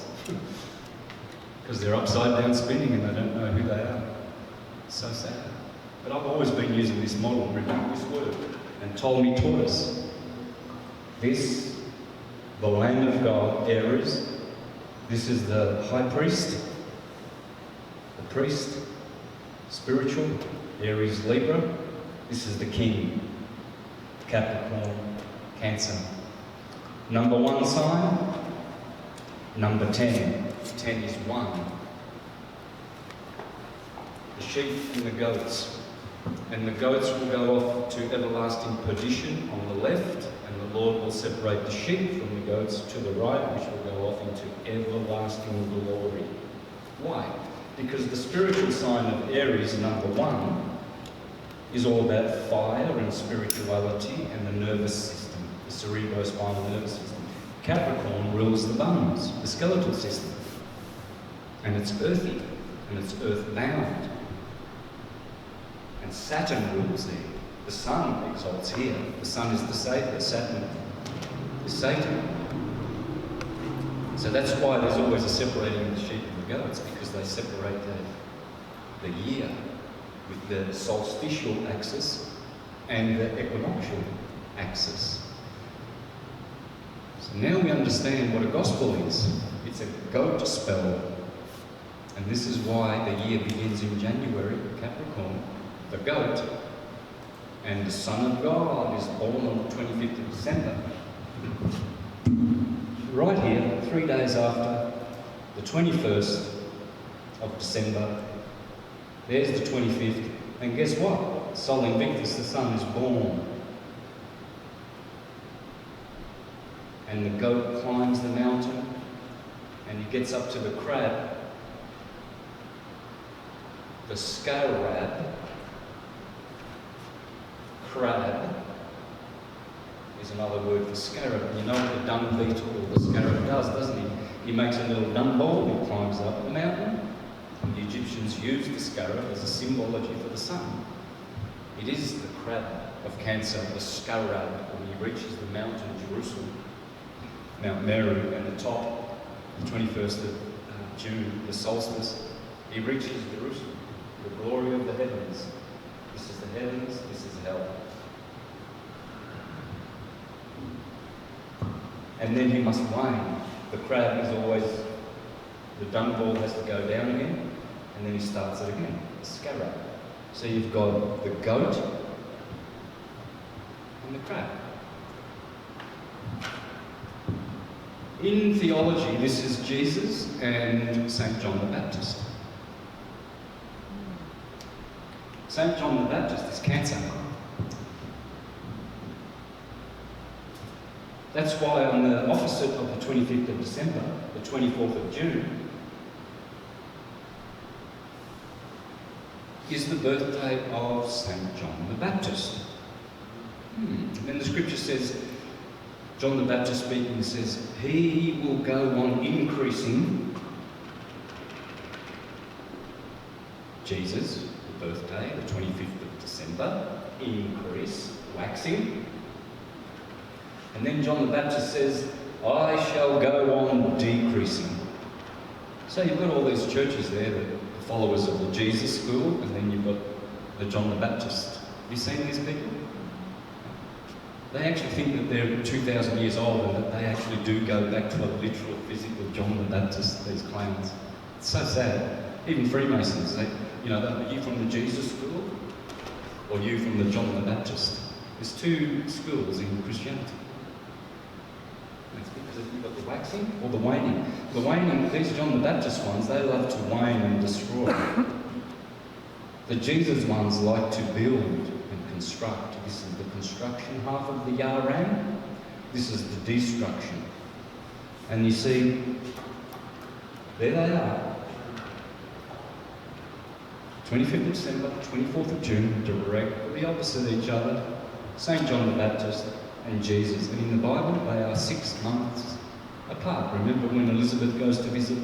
Because they're upside down spinning and they don't know who they are. So sad. But I've always been using this model, repeat this word, and told me taught us. This, the Lamb of God, Aries, this is the high priest, the priest, spiritual, Aries, Libra. This is the king, Capricorn, Cancer. Number 1 sign, number 10. 10 is 1. The sheep and the goats. And the goats will go off to everlasting perdition on the left, and the Lord will separate the sheep from the goats to the right, which will go off into everlasting glory. Why? Because the spiritual sign of Aries, number 1, is all about fire and spirituality and the nervous system, the cerebrospinal nervous system. Capricorn rules the bones, the skeletal system. And it's earthy, and it's earthbound. And Saturn rules there. The sun exalts here. The sun is the Savior. Saturn is Satan. So that's why there's always a separating of the sheep and the goats, because they separate the year with the solstitial axis and the equinoctial axis. So now we understand what a gospel is. It's a goat spell. And this is why the year begins in January, Capricorn, the goat, and the Son of God is born on the 25th of December. Right here, 3 days after the 21st of December, there's the 25th, and guess what? Sol Invictus, the sun, is born. And the goat climbs the mountain, and he gets up to the crab. The scarab, crab, is another word for scarab. You know what the dung beetle or the scarab does, doesn't he? He makes a little dung ball and he climbs up the mountain. And the Egyptians used the scarab as a symbology for the sun. It is the crab of Cancer, the scarab, when he reaches the mountain, Jerusalem, Mount Meru, and the top, the 21st of June, the solstice, he reaches Jerusalem, the glory of the heavens. This is the heavens, this is hell. And then he must wane. The crab is always, the dung ball has to go down again, and then he starts it again, the scarab. So you've got the goat and the crab. In theology, this is Jesus and St. John the Baptist. St. John the Baptist is Cancer. That's why on the opposite of the 25th of December, the 24th of June, is the birthday of St. John the Baptist. And then the scripture says, John the Baptist speaking says, he will go on increasing. Jesus, the birthday, the 25th of December, increase, waxing. And then John the Baptist says, I shall go on decreasing. So you've got all these churches there, the followers of the Jesus school, and then you've got the John the Baptist. Have you seen these people? They actually think that they're 2,000 years old and that they actually do go back to a literal, physical John the Baptist, these clowns. It's so sad. Even Freemasons, they, you know, are you from the Jesus school or you from the John the Baptist? There's two schools in Christianity. That's because you've got the waxing or the waning. The waning, these John the Baptist ones, they love to wane and destroy. The Jesus ones like to build and construct. This is the construction half of the Yaran. This is the destruction. And you see, there they are. 25th of December, 24th of June, directly opposite each other. St. John the Baptist and Jesus. And in the Bible, they are 6 months apart. Remember when Elizabeth goes to visit,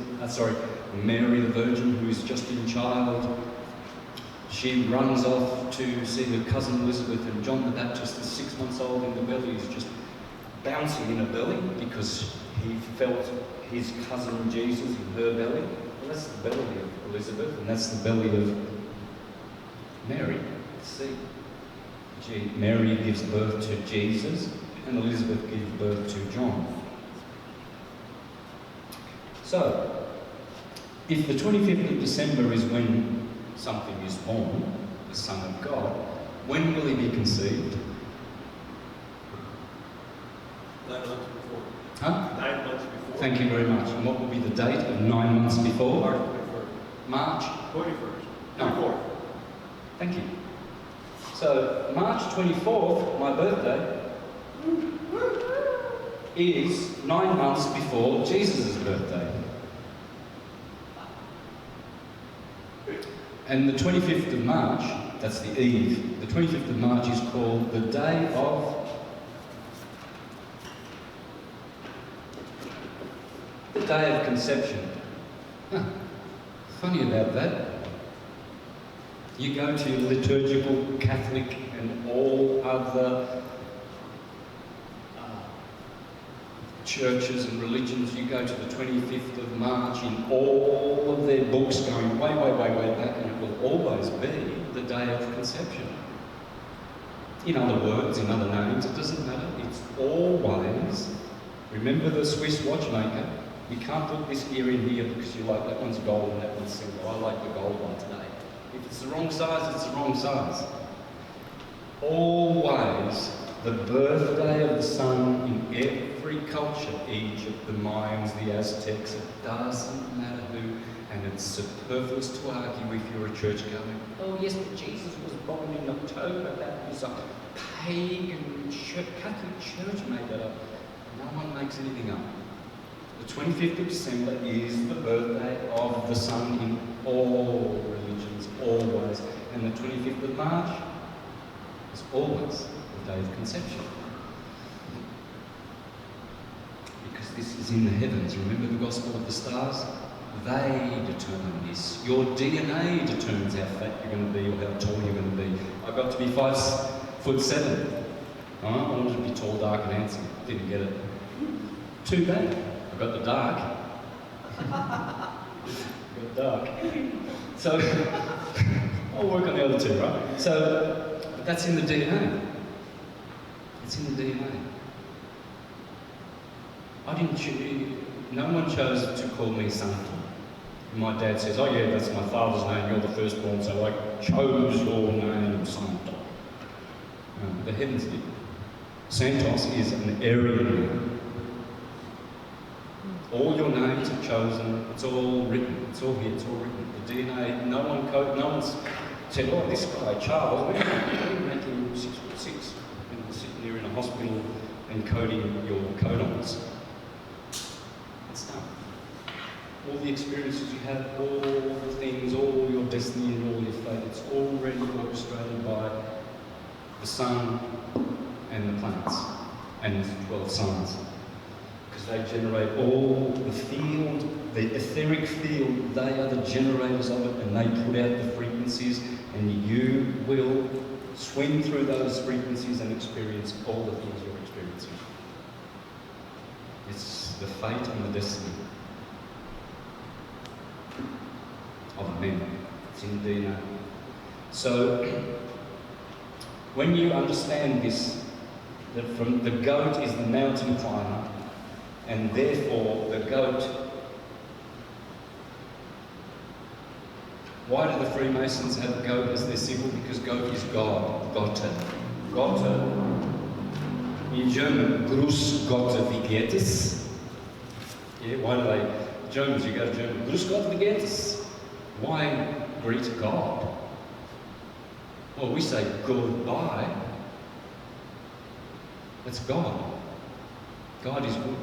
Mary the Virgin, who is just in child, she runs off to see her cousin Elizabeth, and John the Baptist is 6 months old in the belly. He's just bouncing in her belly because he felt his cousin Jesus in her belly. Well, that's the belly of Elizabeth, and that's the belly of Mary. See, Mary gives birth to Jesus, and Elizabeth gives birth to John. So, if the 25th of December is when something is born, the Son of God, when will he be conceived? 9 months before. Huh? 9 months before. Thank you very much. And what will be the date of 9 months before? March 21st. March? 21st. No. 24th. Thank you. So, March 24th, my birthday, is 9 months before Jesus' birthday. And the 25th of March, that's the eve, the 25th of March is called the day of conception. Huh. Funny about that. You go to liturgical, Catholic and all other churches and religions, you go to the 25th of March in all of their books going way, way, way, way back, and it will always be the day of conception. In other words, in other names, it doesn't matter. It's always, remember the Swiss watchmaker? You can't put this ear in here because you like that one's gold and that one's silver. I like the gold one today. If it's the wrong size, it's the wrong size. Always the birthday of the sun in every culture, Egypt, the Mayans, the Aztecs, it doesn't matter who, and it's superfluous to argue if you're a church going, oh yes, but Jesus was born in October, that was a pagan Catholic church made that up. No one makes anything up. The 25th of December is the birthday of the sun in all religions, always, and the 25th of March is always the day of conception. Because this is in the heavens. Remember the gospel of the stars? They determine this. Your DNA determines how fat you're going to be or how tall you're going to be. I got to be 5'7". I wanted to be tall, dark and handsome. Didn't get it. Too bad. I got the dark. Got dark. So, I'll work on the other two, right? So, but that's in the DNA. It's in the DNA. I didn't choose, no one chose to call me Santos. My dad says, oh yeah, that's my father's name, you're the firstborn, so I chose your name, Santos. The heavens did. Santos is an area name. All your names are chosen, it's all written, it's all here, it's all written. The DNA, no one's said, oh, this guy, Charles, we make him 6'6", and sitting there in a hospital and coding your codons. It's done. All the experiences you have, all the things, all your destiny and all your fate, it's already orchestrated by the sun and the planets and 12 suns. Because they generate all the field, the etheric field, they are the generators of it, and they put out the frequencies, and you will swing through those frequencies and experience all the things you're experiencing. It's the fate and the destiny of men. It's in DNA. So, when you understand this, that from the goat is the mountain climber, and therefore the goat. Why do the Freemasons have goat as their symbol? Because goat is God, Gotte. Gotte, in German, Gruß Gott wie geht es? Yeah, why do they, Germans, you go to Germany, Gruß Gott wie geht es? Why greet God? Well, we say goodbye. That's God. God is good.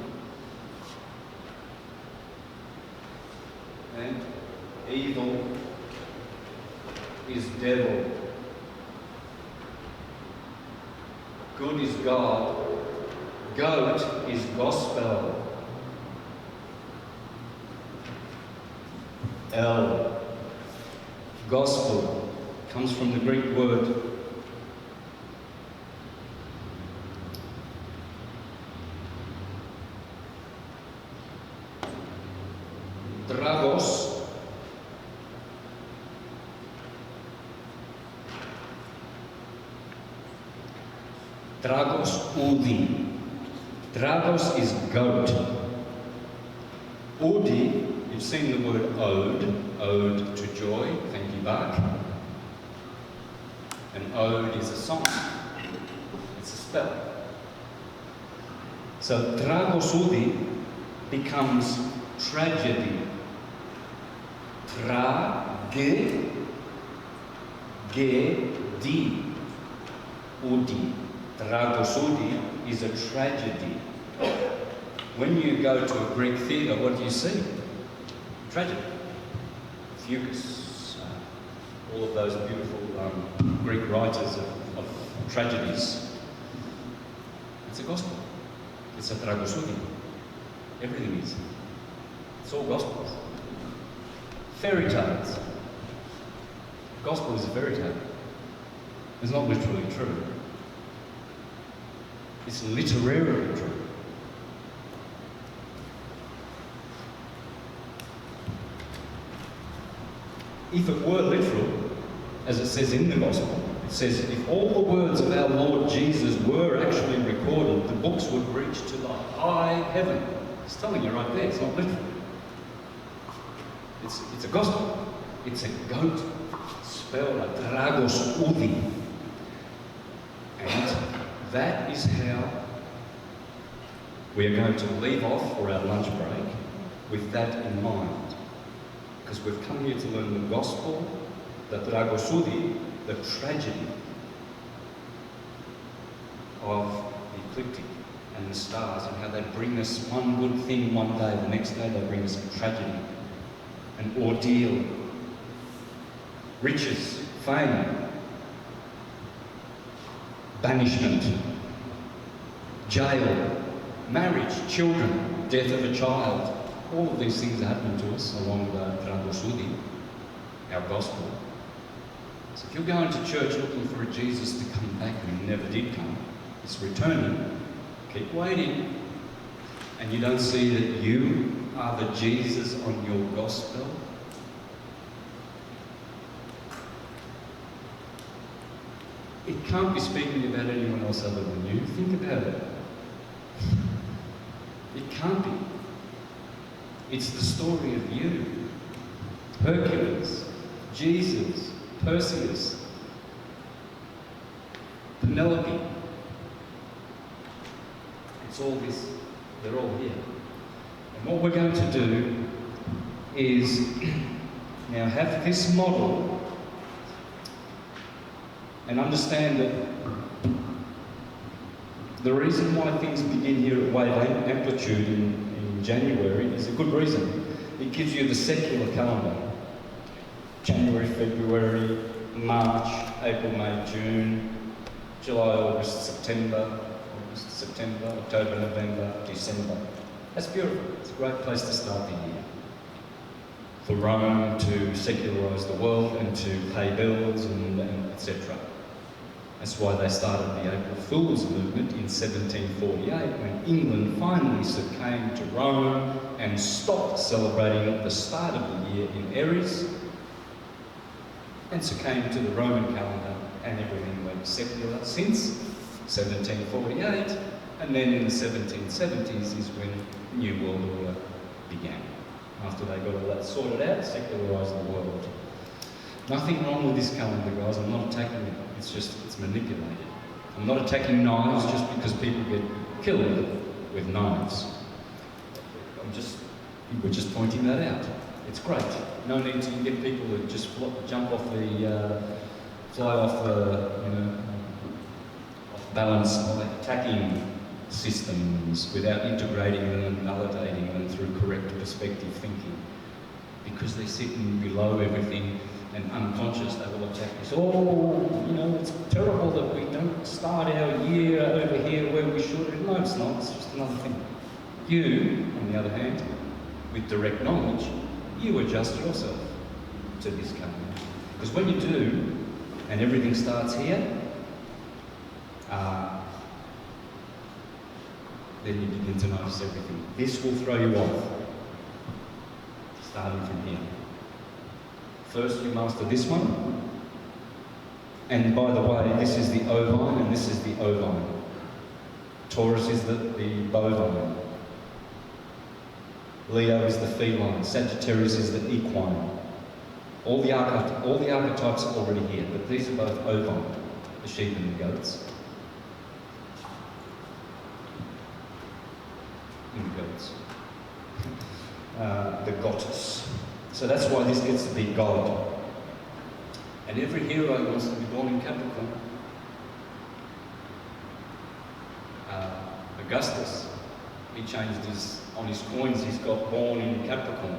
And evil is devil. Good is God. Goat is gospel. L. Gospel comes from the Greek word dragos. Dragos udi. Dragos is goat. Udi, you've seen the word ode, ode to joy, thank you, Bach. An ode is a song. It's a spell. So dragos udi becomes tragedy. Trage, ge, di, udi. Dragosudi is a tragedy. When you go to a Greek theatre, what do you see? Tragedy. Fuchs, all of those beautiful Greek writers of tragedies. It's a gospel. It's a dragosudi. Everything is. It's all gospel. Fairy tales. Gospel is a fairy tale. It's not literally true. It's literarily true. If it were literal, as it says in the Gospel, it says, if all the words of our Lord Jesus were actually recorded, the books would reach to the high heaven. It's telling you right there, it's not literal. It's a gospel. It's a goat spelled like dragos udi. And that is how we are going to leave off for our lunch break with that in mind. Because we've come here to learn the gospel, the dragosudi, the tragedy of the ecliptic and the stars, and how they bring us one good thing one day, the next day they bring us a tragedy, an ordeal, riches, fame, banishment, jail, marriage, children, death of a child. All of these things are happening to us along the dragosudi, our gospel. So if you're going to church looking for a Jesus to come back and he never did come, he's returning, keep waiting, and you don't see that you are the Jesus on your gospel, it can't be speaking about anyone else other than you. Think about it. It can't be. It's the story of you. Hercules, Jesus, Perseus, Penelope. It's all this, they're all here. And what we're going to do is now have this model and understand that the reason why things begin here at wave amplitude in January is a good reason. It gives you the secular calendar. January, February, March, April, May, June, July, August, September, October, November, December. That's beautiful. It's a great place to start the year. For Rome to secularise the world and to pay bills and etc. That's why they started the April Fool's movement in 1748, when England finally succumbed to Rome and stopped celebrating the start of the year in Aries and succumbed to the Roman calendar, and everything went secular since 1748, and then in the 1770s is when the New World Order began. After they got all that sorted out, secularised the world. Nothing wrong with this calendar, guys. I'm not attacking it. It's just, it's manipulated. I'm not attacking knives just because people get killed with knives. We're just pointing that out. It's great. No need to get people to just jump off the, fly off the, off balance by attacking systems without integrating them and validating them through correct perspective thinking. Because they're sitting below everything and unconscious, they will attack this. Oh, it's terrible that we don't start our year over here where we should. No, it's not. It's just another thing. You, on the other hand, with direct knowledge, you adjust yourself to this calendar. Because when you do, and everything starts here, then you begin to notice everything. This will throw you off, starting from here. First you master this one, and by the way, this is the ovine and this is the ovine. Taurus is the bovine. Leo is the feline. Sagittarius is the equine. All the archetypes are already here, but these are both ovine, the sheep and the goats. The goddess. So that's why this gets to be God. And every hero wants to be born in Capricorn. Augustus, he changed on his coins, he's got born in Capricorn.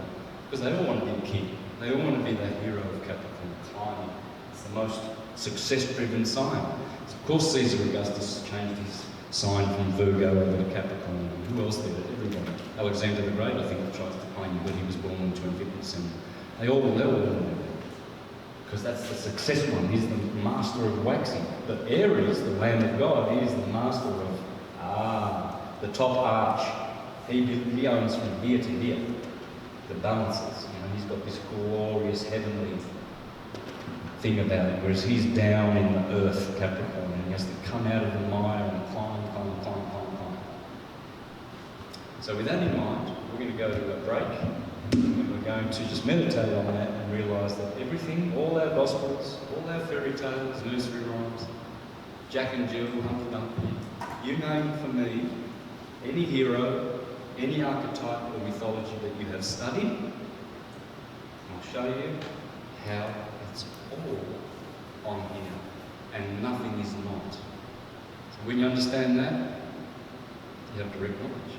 Because they all want to be a king. They all want to be the hero of Capricorn, climbing. It's the most success-driven sign. Of course, Caesar Augustus changed his sign from Virgo over to Capricorn. Who else did it? Everybody. Alexander the Great, I think, tries to claim that he was born on 25th December. They all do it. Because that's the success one. He's the master of waxing. But Aries, the Lamb of God, he is the master of, the top arch. He owns from here to here. The balances. He's got this glorious heavenly thing about it, whereas he's down in the earth, Capricorn, and he has to come out of the mire and climb. So with that in mind, we're going to go to a break, and we're going to just meditate on that and realise that everything, all our gospels, all our fairy tales, nursery rhymes, Jack and Jill, Humpty Dumpty, you name for me any hero, any archetype or mythology that you have studied, and I'll show you how it's all on here, and nothing is not. So when you understand that, you have direct knowledge.